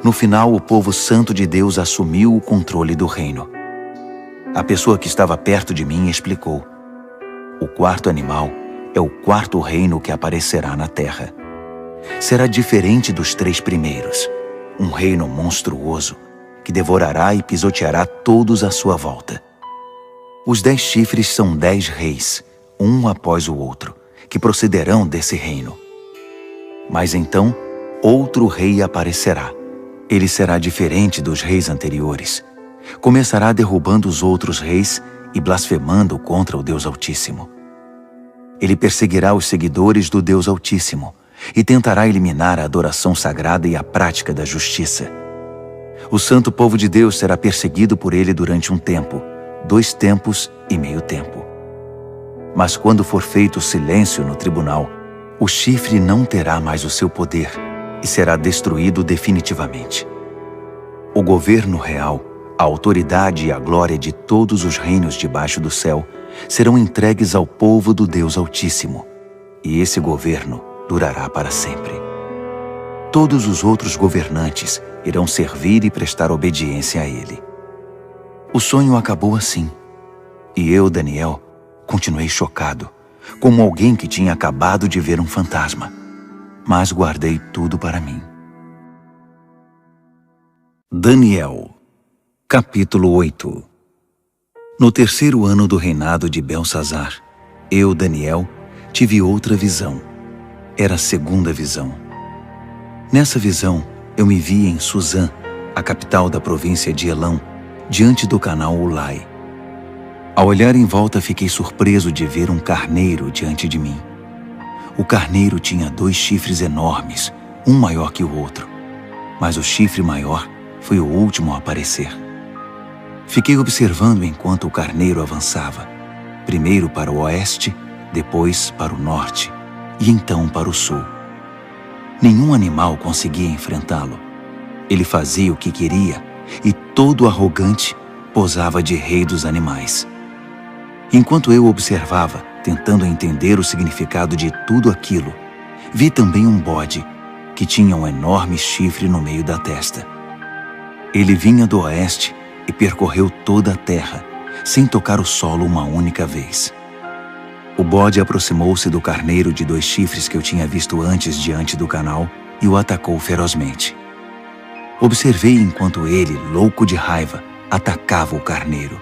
No final, o povo santo de Deus assumiu o controle do reino. A pessoa que estava perto de mim explicou: o quarto animal é o quarto reino que aparecerá na terra. Será diferente dos 3 primeiros, um reino monstruoso que devorará e pisoteará todos à sua volta. Os 10 chifres são 10 reis, um após o outro, que procederão desse reino. Mas então, outro rei aparecerá. Ele será diferente dos reis anteriores. Começará derrubando os outros reis e blasfemando contra o Deus Altíssimo. Ele perseguirá os seguidores do Deus Altíssimo e tentará eliminar a adoração sagrada e a prática da justiça. O santo povo de Deus será perseguido por ele durante um tempo, 2 tempos e meio tempo. Mas quando for feito silêncio no tribunal, o chifre não terá mais o seu poder e será destruído definitivamente. O governo real, a autoridade e a glória de todos os reinos debaixo do céu serão entregues ao povo do Deus Altíssimo, e esse governo durará para sempre. Todos os outros governantes irão servir e prestar obediência a ele. O sonho acabou assim, e eu, Daniel, continuei chocado, como alguém que tinha acabado de ver um fantasma, mas guardei tudo para mim. Daniel, capítulo 8. No 3º ano do reinado de Belsazar, eu, Daniel, tive outra visão. Era a 2ª visão. Nessa visão, eu me vi em Suzã, a capital da província de Elão, diante do canal Ulai. Ao olhar em volta, fiquei surpreso de ver um carneiro diante de mim. O carneiro tinha 2 chifres enormes, um maior que o outro, mas o chifre maior foi o último a aparecer. Fiquei observando enquanto o carneiro avançava, primeiro para o oeste, depois para o norte e então para o sul. Nenhum animal conseguia enfrentá-lo. Ele fazia o que queria e, todo arrogante, posava de rei dos animais. Enquanto eu observava, tentando entender o significado de tudo aquilo, vi também um bode que tinha um enorme chifre no meio da testa. Ele vinha do oeste e percorreu toda a terra, sem tocar o solo uma única vez. O bode aproximou-se do carneiro de 2 chifres que eu tinha visto antes diante do canal e o atacou ferozmente. Observei enquanto ele, louco de raiva, atacava o carneiro.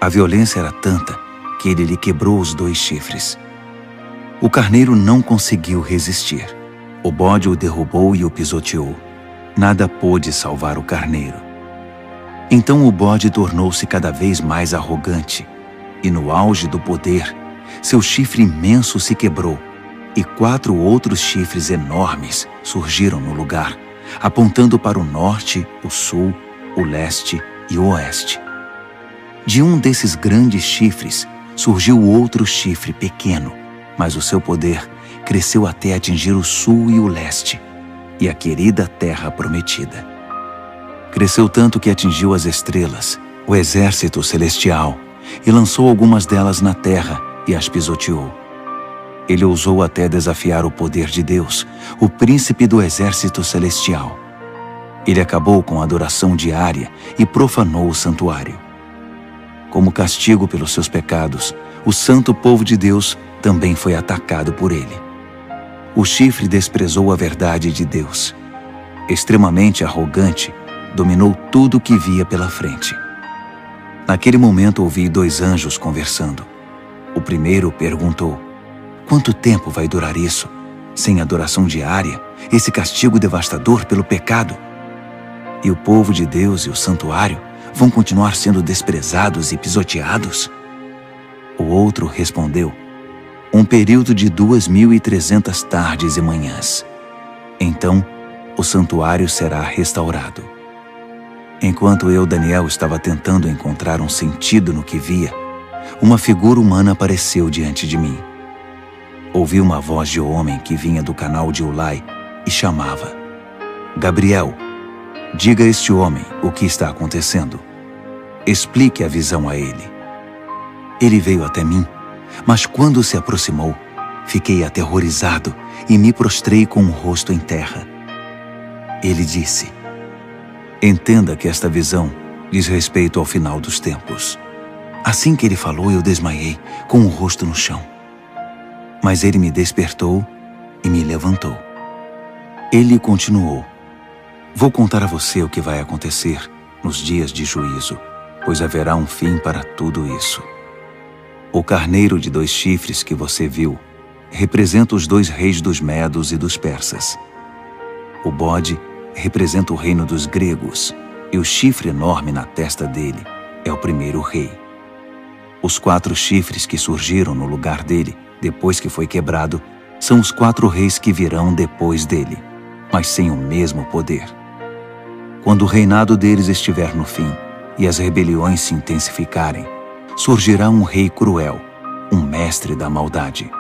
A violência era tanta que ele lhe quebrou os 2 chifres. O carneiro não conseguiu resistir. O bode o derrubou e o pisoteou. Nada pôde salvar o carneiro. Então o bode tornou-se cada vez mais arrogante, e no auge do poder, seu chifre imenso se quebrou, e 4 outros chifres enormes surgiram no lugar, apontando para o norte, o sul, o leste e o oeste. De um desses grandes chifres surgiu outro chifre pequeno, mas o seu poder cresceu até atingir o sul e o leste, e a querida terra prometida. Cresceu tanto que atingiu as estrelas, o exército celestial, e lançou algumas delas na terra e as pisoteou. Ele ousou até desafiar o poder de Deus, o príncipe do exército celestial. Ele acabou com a adoração diária e profanou o santuário. Como castigo pelos seus pecados, o santo povo de Deus também foi atacado por ele. O chifre desprezou a verdade de Deus. Extremamente arrogante, dominou tudo o que via pela frente. Naquele momento ouvi 2 anjos conversando. O primeiro perguntou: quanto tempo vai durar isso? Sem adoração diária, esse castigo devastador pelo pecado? E o povo de Deus e o santuário vão continuar sendo desprezados e pisoteados? O outro respondeu: um período de 2.300 tardes e manhãs. Então, o santuário será restaurado. Enquanto eu, Daniel, estava tentando encontrar um sentido no que via, uma figura humana apareceu diante de mim. Ouvi uma voz de homem que vinha do canal de Ulai e chamava: Gabriel. Diga a este homem o que está acontecendo. Explique a visão a ele. Ele veio até mim, mas quando se aproximou, fiquei aterrorizado e me prostrei com o rosto em terra. Ele disse: entenda que esta visão diz respeito ao final dos tempos. Assim que ele falou, eu desmaiei, com o rosto no chão. Mas ele me despertou e me levantou. Ele continuou: vou contar a você o que vai acontecer nos dias de juízo, pois haverá um fim para tudo isso. O carneiro de 2 chifres que você viu representa os 2 reis dos Medos e dos Persas. O bode representa o reino dos gregos, e o chifre enorme na testa dele é o primeiro rei. Os 4 chifres que surgiram no lugar dele, depois que foi quebrado, são os 4 reis que virão depois dele, mas sem o mesmo poder. Quando o reinado deles estiver no fim e as rebeliões se intensificarem, surgirá um rei cruel, um mestre da maldade.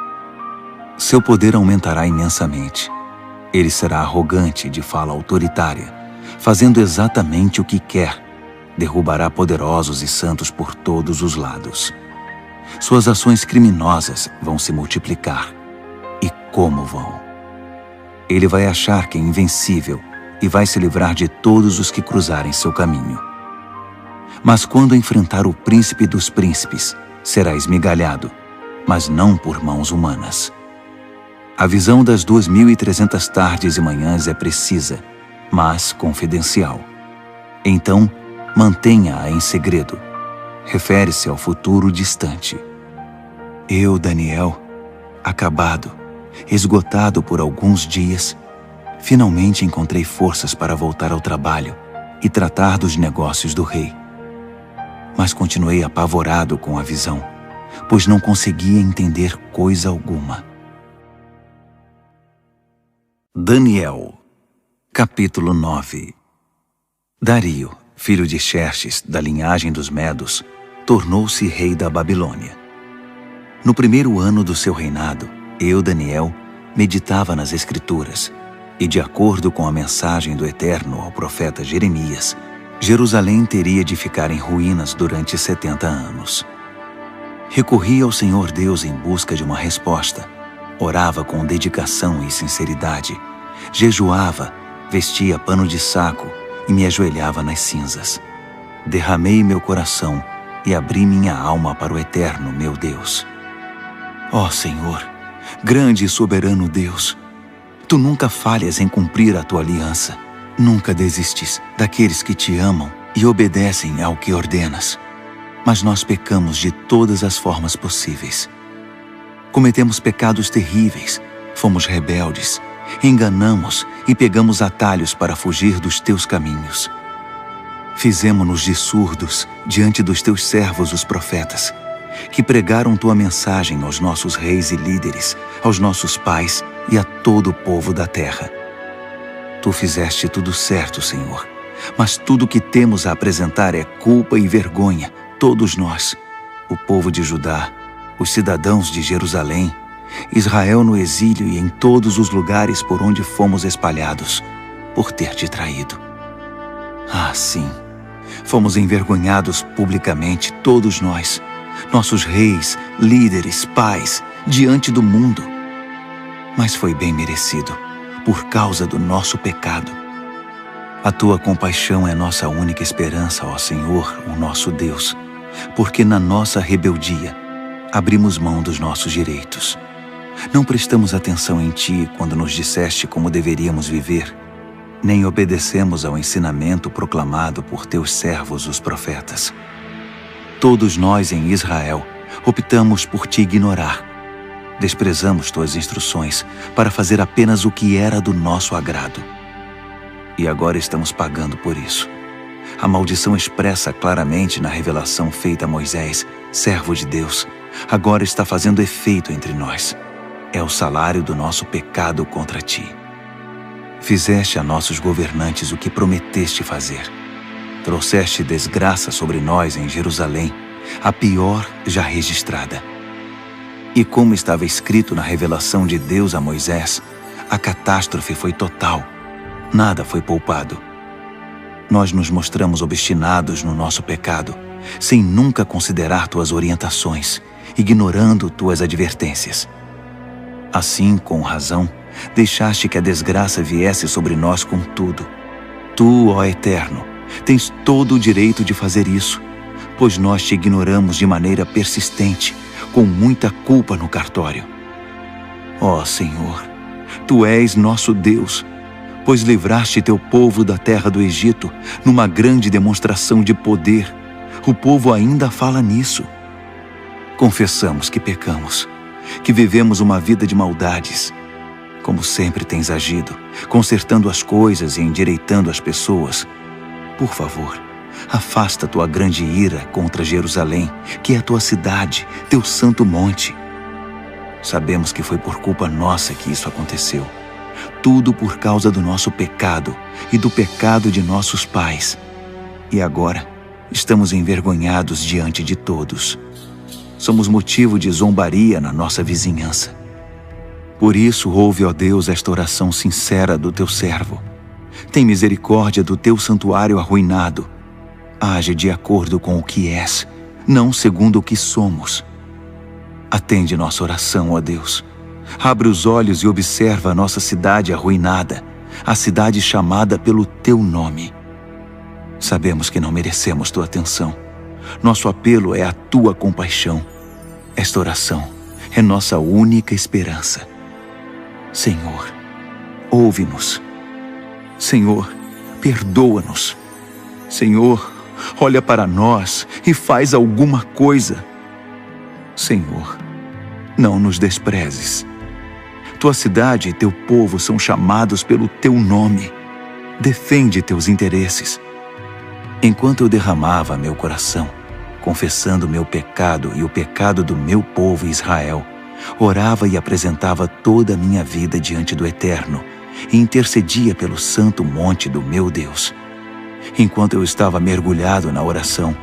Seu poder aumentará imensamente. Ele será arrogante, de fala autoritária, fazendo exatamente o que quer. Derrubará poderosos e santos por todos os lados. Suas ações criminosas vão se multiplicar. E como vão? Ele vai achar que é invencível e vai se livrar de todos os que cruzarem seu caminho. Mas quando enfrentar o príncipe dos príncipes, será esmigalhado, mas não por mãos humanas. A visão das 2.300 tardes e manhãs é precisa, mas confidencial. Então, mantenha-a em segredo. Refere-se ao futuro distante. Eu, Daniel, acabado, esgotado por alguns dias, finalmente encontrei forças para voltar ao trabalho e tratar dos negócios do rei. Mas continuei apavorado com a visão, pois não conseguia entender coisa alguma. Daniel, capítulo 9. Dario, filho de Xerxes, da linhagem dos Medos, tornou-se rei da Babilônia. No primeiro ano do seu reinado, eu, Daniel, meditava nas Escrituras, e de acordo com a mensagem do Eterno ao profeta Jeremias, Jerusalém teria de ficar em ruínas durante 70 anos. Recorri ao Senhor Deus em busca de uma resposta. Orava com dedicação e sinceridade. Jejuava, vestia pano de saco e me ajoelhava nas cinzas. Derramei meu coração e abri minha alma para o Eterno, meu Deus. Ó Senhor, grande e soberano Deus, Tu nunca falhas em cumprir a Tua aliança. Nunca desistes daqueles que Te amam e obedecem ao que ordenas. Mas nós pecamos de todas as formas possíveis. Cometemos pecados terríveis, fomos rebeldes, enganamos e pegamos atalhos para fugir dos Teus caminhos. Fizemo-nos de surdos diante dos Teus servos, os profetas, que pregaram Tua mensagem aos nossos reis e líderes, aos nossos pais e a todo o povo da terra. Tu fizeste tudo certo, Senhor, mas tudo o que temos a apresentar é culpa e vergonha, todos nós, o povo de Judá, os cidadãos de Jerusalém, Israel no exílio e em todos os lugares por onde fomos espalhados, por ter Te traído. Ah, sim, fomos envergonhados publicamente, todos nós, nossos reis, líderes, pais, diante do mundo. Mas foi bem merecido, por causa do nosso pecado. A Tua compaixão é nossa única esperança, ó Senhor, o nosso Deus, porque na nossa rebeldia abrimos mão dos nossos direitos. Não prestamos atenção em Ti quando nos disseste como deveríamos viver, nem obedecemos ao ensinamento proclamado por Teus servos, os profetas. Todos nós em Israel optamos por Te ignorar. Desprezamos Tuas instruções para fazer apenas o que era do nosso agrado. E agora estamos pagando por isso. A maldição expressa claramente na revelação feita a Moisés, servo de Deus, agora está fazendo efeito entre nós. É o salário do nosso pecado contra Ti. Fizeste a nossos governantes o que prometeste fazer. Trouxeste desgraça sobre nós em Jerusalém, a pior já registrada. E como estava escrito na revelação de Deus a Moisés, a catástrofe foi total. Nada foi poupado. Nós nos mostramos obstinados no nosso pecado, sem nunca considerar tuas orientações, ignorando tuas advertências. Assim, com razão, deixaste que a desgraça viesse sobre nós com tudo. Tu, ó Eterno, tens todo o direito de fazer isso, pois nós te ignoramos de maneira persistente, com muita culpa no cartório. Ó Senhor, Tu és nosso Deus, pois livraste teu povo da terra do Egito numa grande demonstração de poder. O povo ainda fala nisso. Confessamos que pecamos, que vivemos uma vida de maldades. Como sempre tens agido, consertando as coisas e endireitando as pessoas. Por favor, afasta tua grande ira contra Jerusalém, que é a tua cidade, teu santo monte. Sabemos que foi por culpa nossa que isso aconteceu. Tudo por causa do nosso pecado e do pecado de nossos pais. E agora estamos envergonhados diante de todos. Somos motivo de zombaria na nossa vizinhança. Por isso, ouve, ó Deus, esta oração sincera do teu servo. Tem misericórdia do teu santuário arruinado. Age de acordo com o que és, não segundo o que somos. Atende nossa oração, ó Deus. Abre os olhos e observa a nossa cidade arruinada, a cidade chamada pelo teu nome. Sabemos que não merecemos tua atenção. Nosso apelo é a tua compaixão. Esta oração é nossa única esperança. Senhor, ouve-nos. Senhor, perdoa-nos. Senhor, olha para nós e faz alguma coisa. Senhor, não nos desprezes. Tua cidade e teu povo são chamados pelo teu nome. Defende teus interesses. Enquanto eu derramava meu coração, confessando meu pecado e o pecado do meu povo Israel, orava e apresentava toda a minha vida diante do Eterno e intercedia pelo santo monte do meu Deus. Enquanto eu estava mergulhado na oração,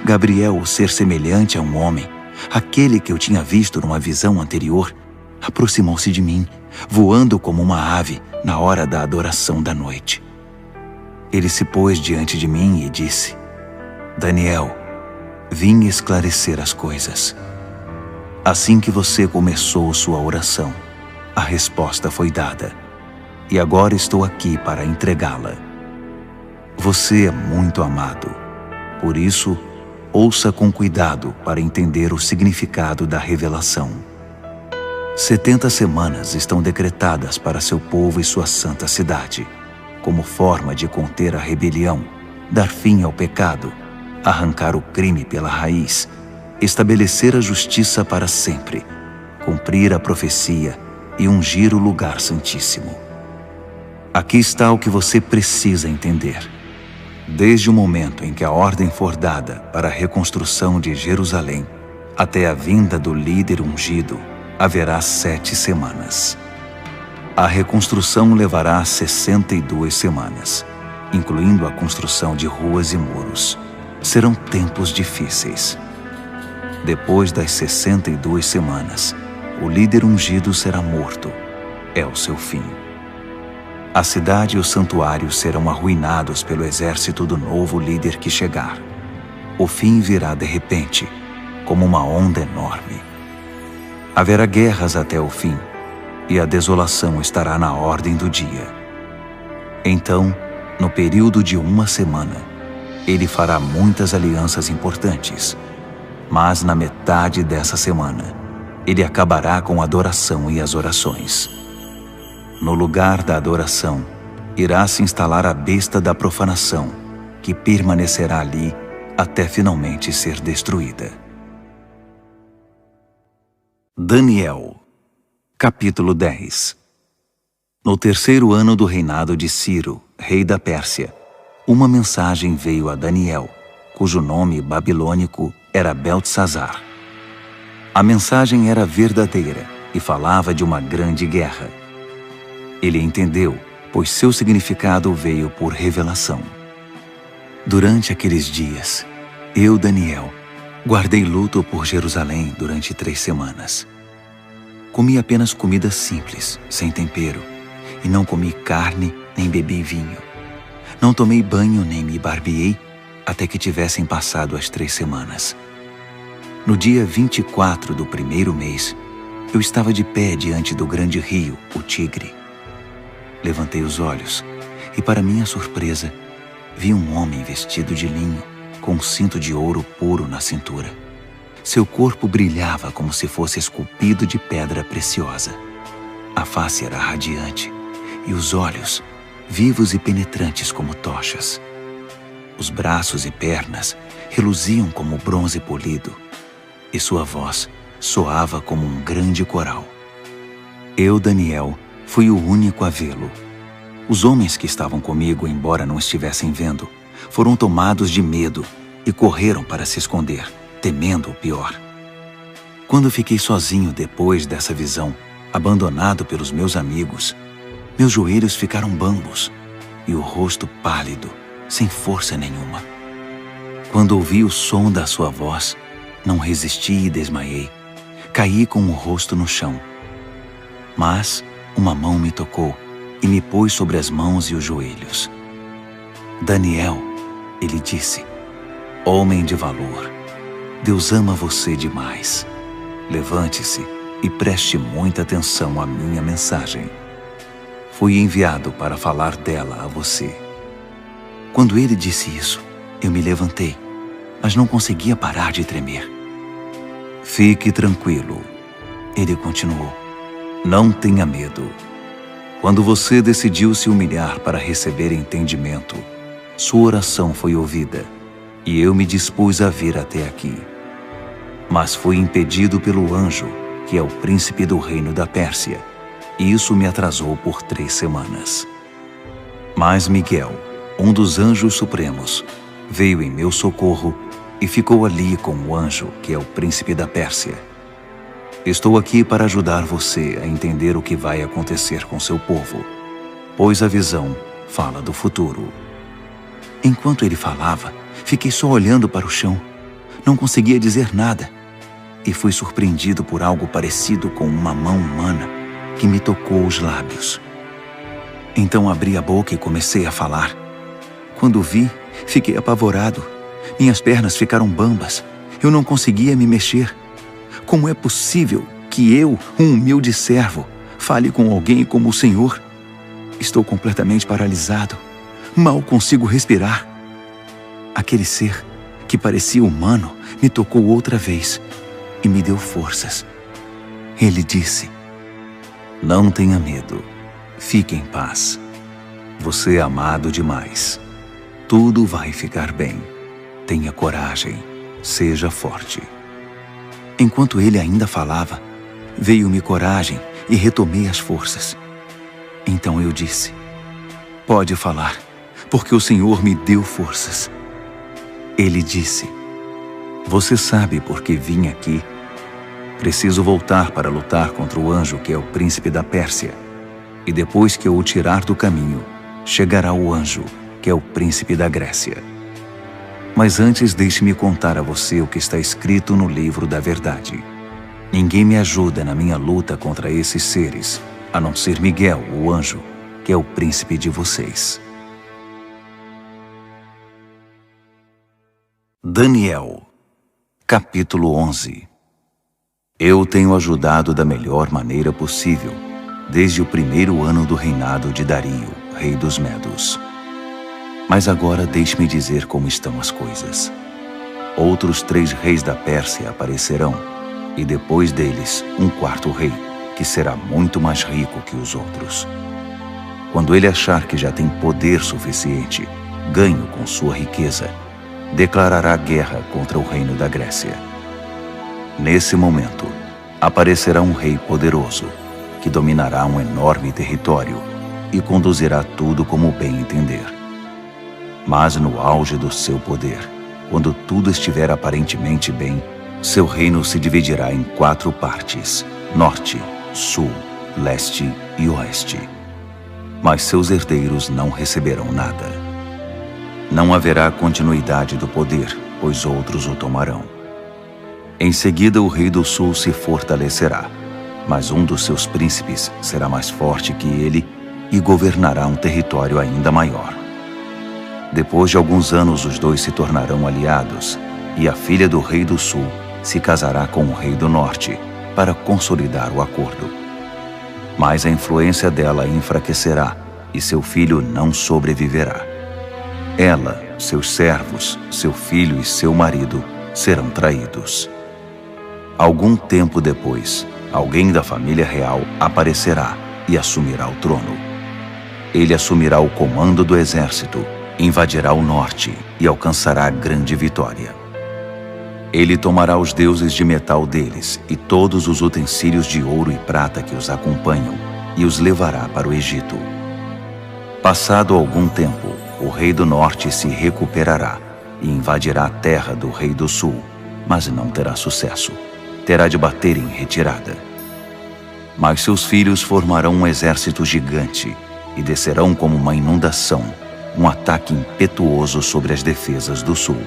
Gabriel, o ser semelhante a um homem, aquele que eu tinha visto numa visão anterior, aproximou-se de mim, voando como uma ave na hora da adoração da noite. Ele se pôs diante de mim e disse: Daniel, vim esclarecer as coisas. Assim que você começou sua oração, a resposta foi dada, e agora estou aqui para entregá-la. Você é muito amado, por isso, ouça com cuidado para entender o significado da revelação. 70 semanas estão decretadas para seu povo e sua santa cidade, como forma de conter a rebelião, dar fim ao pecado, arrancar o crime pela raiz, estabelecer a justiça para sempre, cumprir a profecia e ungir o lugar santíssimo. Aqui está o que você precisa entender. Desde o momento em que a ordem for dada para a reconstrução de Jerusalém, até a vinda do líder ungido, haverá 7 semanas. A reconstrução levará 62 semanas, incluindo a construção de ruas e muros. Serão tempos difíceis. Depois das 62 semanas, o líder ungido será morto. É o seu fim. A cidade e o santuário serão arruinados pelo exército do novo líder que chegar. O fim virá de repente, como uma onda enorme. Haverá guerras até o fim, e a desolação estará na ordem do dia. Então, no período de 1 semana, ele fará muitas alianças importantes, mas na metade dessa semana, ele acabará com a adoração e as orações. No lugar da adoração, irá se instalar a besta da profanação, que permanecerá ali até finalmente ser destruída. Daniel, capítulo 10. No 3º ano do reinado de Ciro, rei da Pérsia, uma mensagem veio a Daniel, cujo nome babilônico era Beltesazar. A mensagem era verdadeira e falava de uma grande guerra. Ele entendeu, pois seu significado veio por revelação. Durante aqueles dias, eu, Daniel, guardei luto por Jerusalém durante 3 semanas. Comi apenas comida simples, sem tempero, e não comi carne nem bebi vinho. Não tomei banho nem me barbeei até que tivessem passado as 3 semanas. No dia 24 do primeiro mês, eu estava de pé diante do grande rio, o Tigre. Levantei os olhos e, para minha surpresa, vi um homem vestido de linho, com um cinto de ouro puro na cintura. Seu corpo brilhava como se fosse esculpido de pedra preciosa. A face era radiante e os olhos, vivos e penetrantes como tochas. Os braços e pernas reluziam como bronze polido e sua voz soava como um grande coral. Eu, Daniel, fui o único a vê-lo. Os homens que estavam comigo, embora não estivessem vendo, foram tomados de medo e correram para se esconder, temendo o pior. Quando fiquei sozinho depois dessa visão, abandonado pelos meus amigos, meus joelhos ficaram bambos e o rosto pálido, sem força nenhuma. Quando ouvi o som da sua voz, não resisti e desmaiei. Caí com o rosto no chão. Mas uma mão me tocou e me pôs sobre as mãos e os joelhos. Daniel, ele disse, homem de valor, Deus ama você demais. Levante-se e preste muita atenção à minha mensagem. Fui enviado para falar dela a você. Quando ele disse isso, eu me levantei, mas não conseguia parar de tremer. Fique tranquilo, ele continuou. Não tenha medo. Quando você decidiu se humilhar para receber entendimento, sua oração foi ouvida e eu me dispus a vir até aqui. Mas fui impedido pelo anjo, que é o príncipe do reino da Pérsia, e isso me atrasou por 3 semanas. Mas Miguel, um dos anjos supremos, veio em meu socorro e ficou ali com o anjo, que é o príncipe da Pérsia. Estou aqui para ajudar você a entender o que vai acontecer com seu povo, pois a visão fala do futuro. Enquanto ele falava, fiquei só olhando para o chão. Não conseguia dizer nada e fui surpreendido por algo parecido com uma mão humana que me tocou os lábios. Então abri a boca e comecei a falar. Quando vi, fiquei apavorado. Minhas pernas ficaram bambas. Eu não conseguia me mexer. Como é possível que eu, um humilde servo, fale com alguém como o Senhor? Estou completamente paralisado. Mal consigo respirar. Aquele ser, que parecia humano, me tocou outra vez e me deu forças. Ele disse, não tenha medo. Fique em paz. Você é amado demais. Tudo vai ficar bem. Tenha coragem. Seja forte. Enquanto ele ainda falava, veio-me coragem e retomei as forças. Então eu disse, pode falar, porque o Senhor me deu forças. Ele disse, você sabe por que vim aqui? Preciso voltar para lutar contra o anjo que é o príncipe da Pérsia. E depois que eu o tirar do caminho, chegará o anjo que é o príncipe da Grécia. Mas antes deixe-me contar a você o que está escrito no livro da verdade. Ninguém me ajuda na minha luta contra esses seres, a não ser Miguel, o anjo, que é o príncipe de vocês. Daniel, capítulo 11. Eu tenho ajudado da melhor maneira possível, desde o primeiro ano do reinado de Dario, rei dos Medos. Mas agora deixe-me dizer como estão as coisas. Outros 3 reis da Pérsia aparecerão, e depois deles um 4º rei, que será muito mais rico que os outros. Quando ele achar que já tem poder suficiente, ganho com sua riqueza, declarará guerra contra o reino da Grécia. Nesse momento, aparecerá um rei poderoso, que dominará um enorme território e conduzirá tudo como bem entender. Mas no auge do seu poder, quando tudo estiver aparentemente bem, seu reino se dividirá em 4 partes, norte, sul, leste e oeste. Mas seus herdeiros não receberão nada. Não haverá continuidade do poder, pois outros o tomarão. Em seguida, o rei do sul se fortalecerá, mas um dos seus príncipes será mais forte que ele e governará um território ainda maior. Depois de alguns anos, os dois se tornarão aliados, e a filha do rei do sul se casará com o rei do norte, para consolidar o acordo. Mas a influência dela enfraquecerá, e seu filho não sobreviverá. Ela, seus servos, seu filho e seu marido serão traídos. Algum tempo depois, alguém da família real aparecerá e assumirá o trono. Ele assumirá o comando do exército, invadirá o norte e alcançará grande vitória. Ele tomará os deuses de metal deles e todos os utensílios de ouro e prata que os acompanham e os levará para o Egito. Passado algum tempo, o rei do norte se recuperará e invadirá a terra do rei do sul, mas não terá sucesso. Terá de bater em retirada. Mas seus filhos formarão um exército gigante e descerão como uma inundação, um ataque impetuoso sobre as defesas do sul.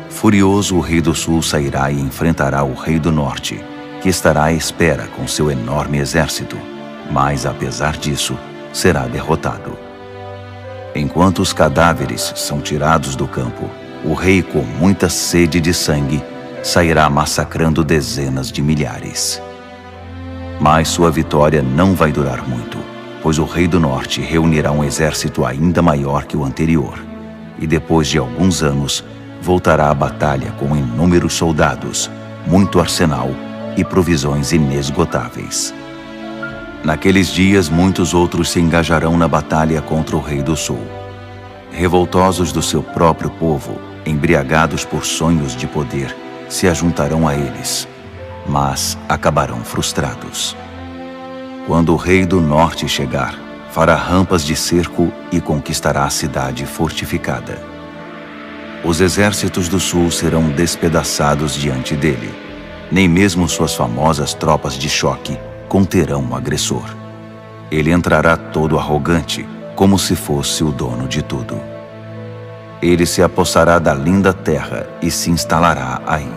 Furioso, o rei do sul sairá e enfrentará o rei do norte, que estará à espera com seu enorme exército, mas, apesar disso, será derrotado. Enquanto os cadáveres são tirados do campo, o rei, com muita sede de sangue, sairá massacrando dezenas de milhares. Mas sua vitória não vai durar muito, pois o rei do norte reunirá um exército ainda maior que o anterior, e depois de alguns anos, voltará à batalha com inúmeros soldados, muito arsenal e provisões inesgotáveis. Naqueles dias, muitos outros se engajarão na batalha contra o rei do sul. Revoltosos do seu próprio povo, embriagados por sonhos de poder, se ajuntarão a eles, mas acabarão frustrados. Quando o rei do norte chegar, fará rampas de cerco e conquistará a cidade fortificada. Os exércitos do sul serão despedaçados diante dele. Nem mesmo suas famosas tropas de choque conterão o agressor. Ele entrará todo arrogante, como se fosse o dono de tudo. Ele se apossará da linda terra e se instalará aí.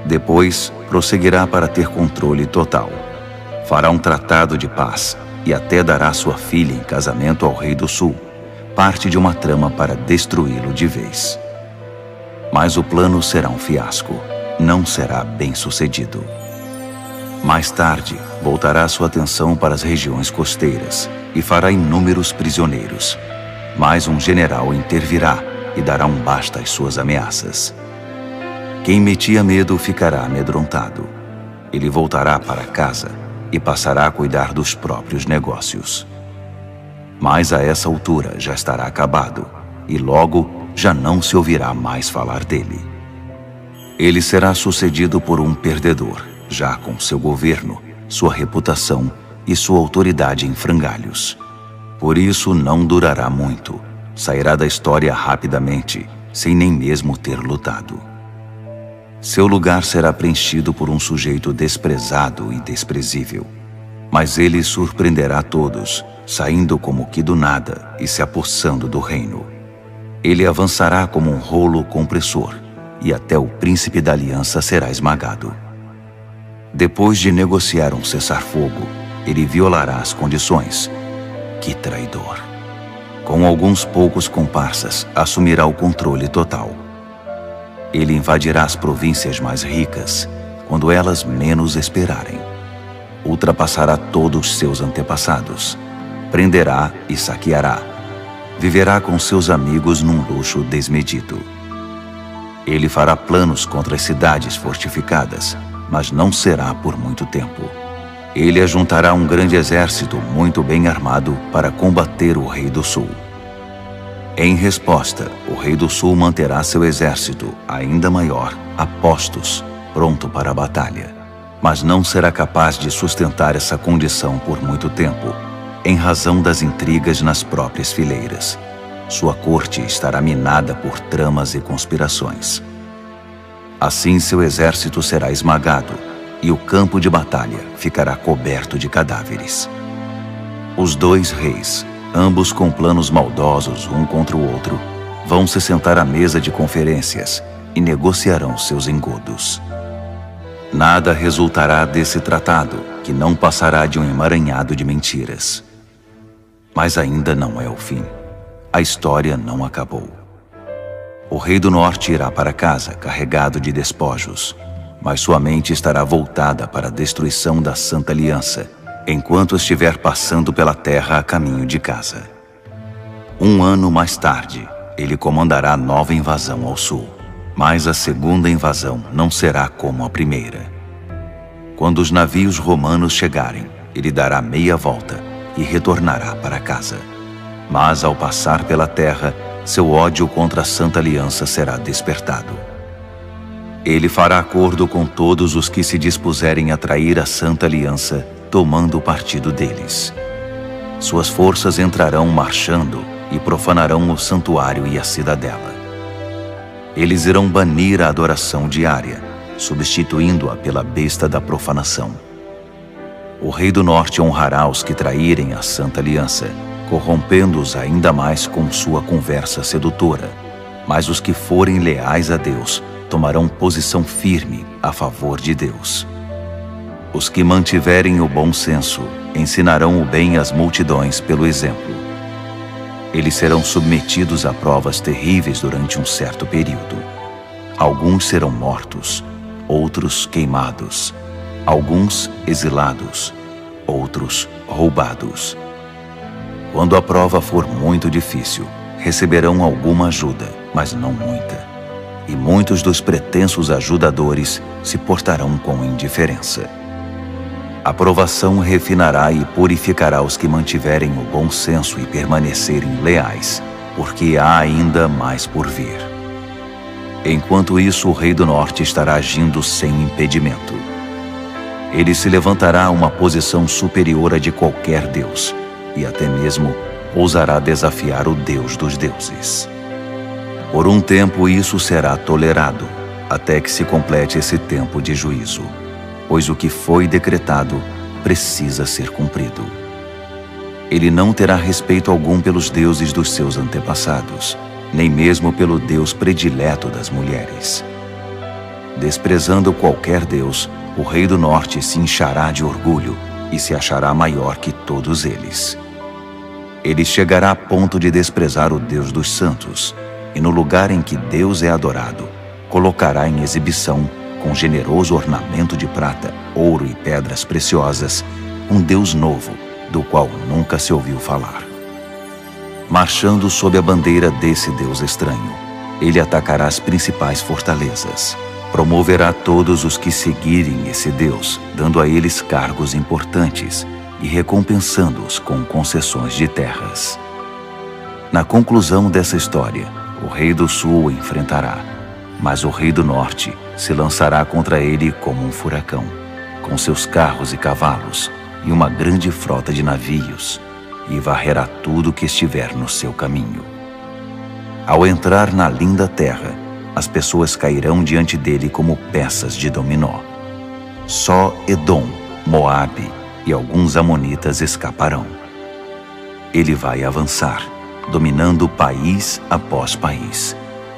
Depois, prosseguirá para ter controle total. Fará um tratado de paz e até dará sua filha em casamento ao rei do sul, parte de uma trama para destruí-lo de vez. Mas o plano será um fiasco, não será bem sucedido. Mais tarde, voltará sua atenção para as regiões costeiras e fará inúmeros prisioneiros. Mas um general intervirá e dará um basta às suas ameaças. Quem metia medo ficará amedrontado. Ele voltará para casa e passará a cuidar dos próprios negócios. Mas a essa altura já estará acabado, e logo já não se ouvirá mais falar dele. Ele será sucedido por um perdedor, já com seu governo, sua reputação e sua autoridade em frangalhos. Por isso não durará muito, sairá da história rapidamente, sem nem mesmo ter lutado. Seu lugar será preenchido por um sujeito desprezado e desprezível. Mas ele surpreenderá todos, saindo como que do nada e se apossando do reino. Ele avançará como um rolo compressor, e até o príncipe da aliança será esmagado. Depois de negociar um cessar-fogo, ele violará as condições. Que traidor! Com alguns poucos comparsas, assumirá o controle total. Ele invadirá as províncias mais ricas, quando elas menos esperarem. Ultrapassará todos seus antepassados. Prenderá e saqueará. Viverá com seus amigos num luxo desmedido. Ele fará planos contra as cidades fortificadas, mas não será por muito tempo. Ele ajuntará um grande exército muito bem armado para combater o rei do sul. Em resposta, o rei do sul manterá seu exército, ainda maior, a postos, pronto para a batalha. Mas não será capaz de sustentar essa condição por muito tempo, em razão das intrigas nas próprias fileiras. Sua corte estará minada por tramas e conspirações. Assim seu exército será esmagado, e o campo de batalha ficará coberto de cadáveres. Os dois reis, ambos com planos maldosos um contra o outro, vão se sentar à mesa de conferências e negociarão seus engodos. Nada resultará desse tratado, que não passará de um emaranhado de mentiras. Mas ainda não é o fim. A história não acabou. O rei do norte irá para casa carregado de despojos, mas sua mente estará voltada para a destruição da Santa Aliança, enquanto estiver passando pela terra a caminho de casa. 1 ano mais tarde, ele comandará nova invasão ao sul, mas a segunda invasão não será como a primeira. Quando os navios romanos chegarem, ele dará meia volta e retornará para casa. Mas ao passar pela terra, seu ódio contra a Santa Aliança será despertado. Ele fará acordo com todos os que se dispuserem a trair a Santa Aliança, tomando o partido deles. Suas forças entrarão marchando e profanarão o santuário e a cidadela. Eles irão banir a adoração diária, substituindo-a pela besta da profanação. O rei do norte honrará os que traírem a Santa Aliança, corrompendo-os ainda mais com sua conversa sedutora. Mas os que forem leais a Deus tomarão posição firme a favor de Deus. Os que mantiverem o bom senso ensinarão o bem às multidões pelo exemplo. Eles serão submetidos a provas terríveis durante um certo período. Alguns serão mortos, outros queimados, alguns exilados, outros roubados. Quando a prova for muito difícil, receberão alguma ajuda, mas não muita. E muitos dos pretensos ajudadores se portarão com indiferença. A provação refinará e purificará os que mantiverem o bom senso e permanecerem leais, porque há ainda mais por vir. Enquanto isso, o rei do norte estará agindo sem impedimento. Ele se levantará a uma posição superior à de qualquer deus, e até mesmo ousará desafiar o Deus dos deuses. Por um tempo isso será tolerado, até que se complete esse tempo de juízo, pois o que foi decretado precisa ser cumprido. Ele não terá respeito algum pelos deuses dos seus antepassados, nem mesmo pelo Deus predileto das mulheres. Desprezando qualquer deus, o rei do norte se inchará de orgulho e se achará maior que todos eles. Ele chegará a ponto de desprezar o Deus dos santos, e no lugar em que Deus é adorado, colocará em exibição, com generoso ornamento de prata, ouro e pedras preciosas, um Deus novo, do qual nunca se ouviu falar. Marchando sob a bandeira desse Deus estranho, ele atacará as principais fortalezas. Promoverá todos os que seguirem esse Deus, dando a eles cargos importantes e recompensando-os com concessões de terras. Na conclusão dessa história, o rei do sul o enfrentará, mas o rei do norte se lançará contra ele como um furacão, com seus carros e cavalos e uma grande frota de navios, e varrerá tudo que estiver no seu caminho. Ao entrar na linda terra, as pessoas cairão diante dele como peças de dominó. Só Edom, Moabe e alguns amonitas escaparão. Ele vai avançar, dominando país após país.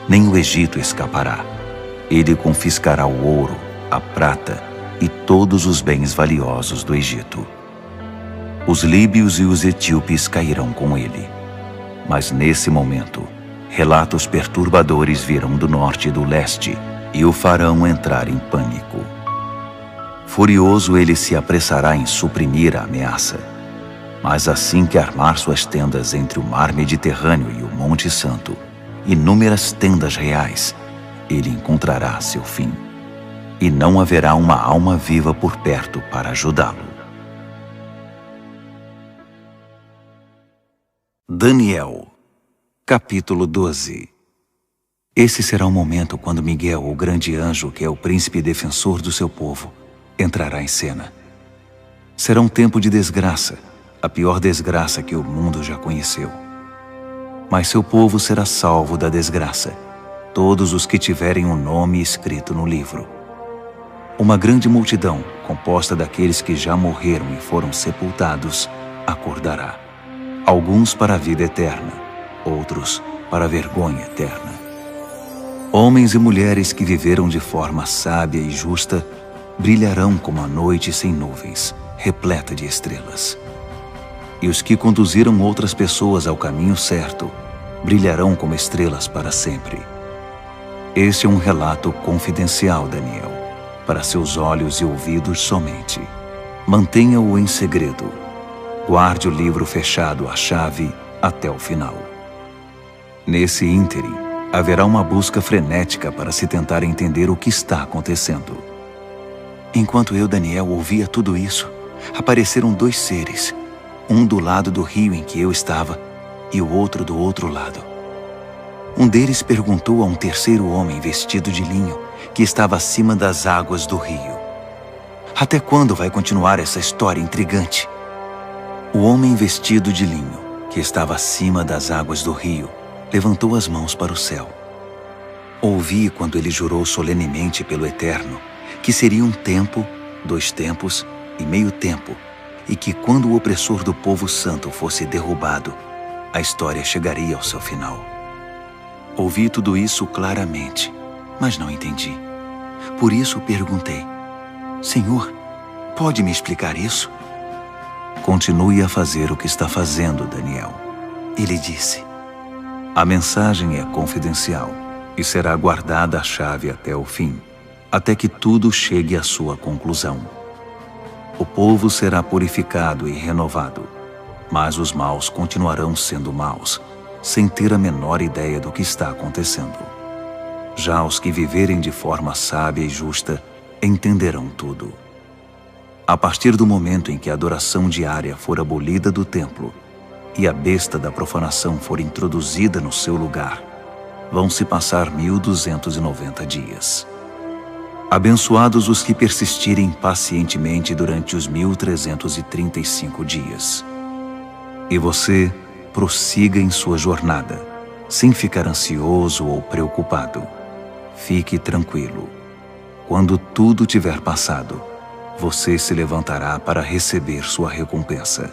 Nem o Egito escapará. Ele confiscará o ouro, a prata e todos os bens valiosos do Egito. Os líbios e os etíopes cairão com ele. Mas nesse momento, relatos perturbadores virão do norte e do leste e o farão entrar em pânico. Furioso, ele se apressará em suprimir a ameaça. Mas assim que armar suas tendas entre o mar Mediterrâneo e o Monte Santo, inúmeras tendas reais, ele encontrará seu fim. E não haverá uma alma viva por perto para ajudá-lo. Daniel, capítulo 12. Esse será o momento quando Miguel, o grande anjo, que é o príncipe defensor do seu povo, entrará em cena. Será um tempo de desgraça, a pior desgraça que o mundo já conheceu. Mas seu povo será salvo da desgraça, todos os que tiverem o nome escrito no livro. Uma grande multidão, composta daqueles que já morreram e foram sepultados, acordará. Alguns para a vida eterna, outros para a vergonha eterna. Homens e mulheres que viveram de forma sábia e justa brilharão como a noite sem nuvens, repleta de estrelas. E os que conduziram outras pessoas ao caminho certo brilharão como estrelas para sempre. Este é um relato confidencial, Daniel, para seus olhos e ouvidos somente. Mantenha-o em segredo. Guarde o livro fechado à chave até o final. Nesse ínterim, haverá uma busca frenética para se tentar entender o que está acontecendo. Enquanto eu, Daniel, ouvia tudo isso, apareceram 2 seres, um do lado do rio em que eu estava e o outro do outro lado. Um deles perguntou a um terceiro homem vestido de linho que estava acima das águas do rio: até quando vai continuar essa história intrigante? O homem vestido de linho, que estava acima das águas do rio, levantou as mãos para o céu. Ouvi quando ele jurou solenemente pelo Eterno que seria um tempo, 2 tempos e meio tempo, e que quando o opressor do povo santo fosse derrubado, a história chegaria ao seu final. Ouvi tudo isso claramente, mas não entendi. Por isso perguntei: Senhor, pode me explicar isso? Continue a fazer o que está fazendo, Daniel. Ele disse: a mensagem é confidencial e será guardada a chave até o fim, até que tudo chegue à sua conclusão. O povo será purificado e renovado, mas os maus continuarão sendo maus, sem ter a menor ideia do que está acontecendo. Já os que viverem de forma sábia e justa entenderão tudo. A partir do momento em que a adoração diária for abolida do templo e a besta da profanação for introduzida no seu lugar, vão se passar 1290 dias. Abençoados os que persistirem pacientemente durante os 1335 dias. E você prossiga em sua jornada, sem ficar ansioso ou preocupado. Fique tranquilo. Quando tudo tiver passado, você se levantará para receber sua recompensa.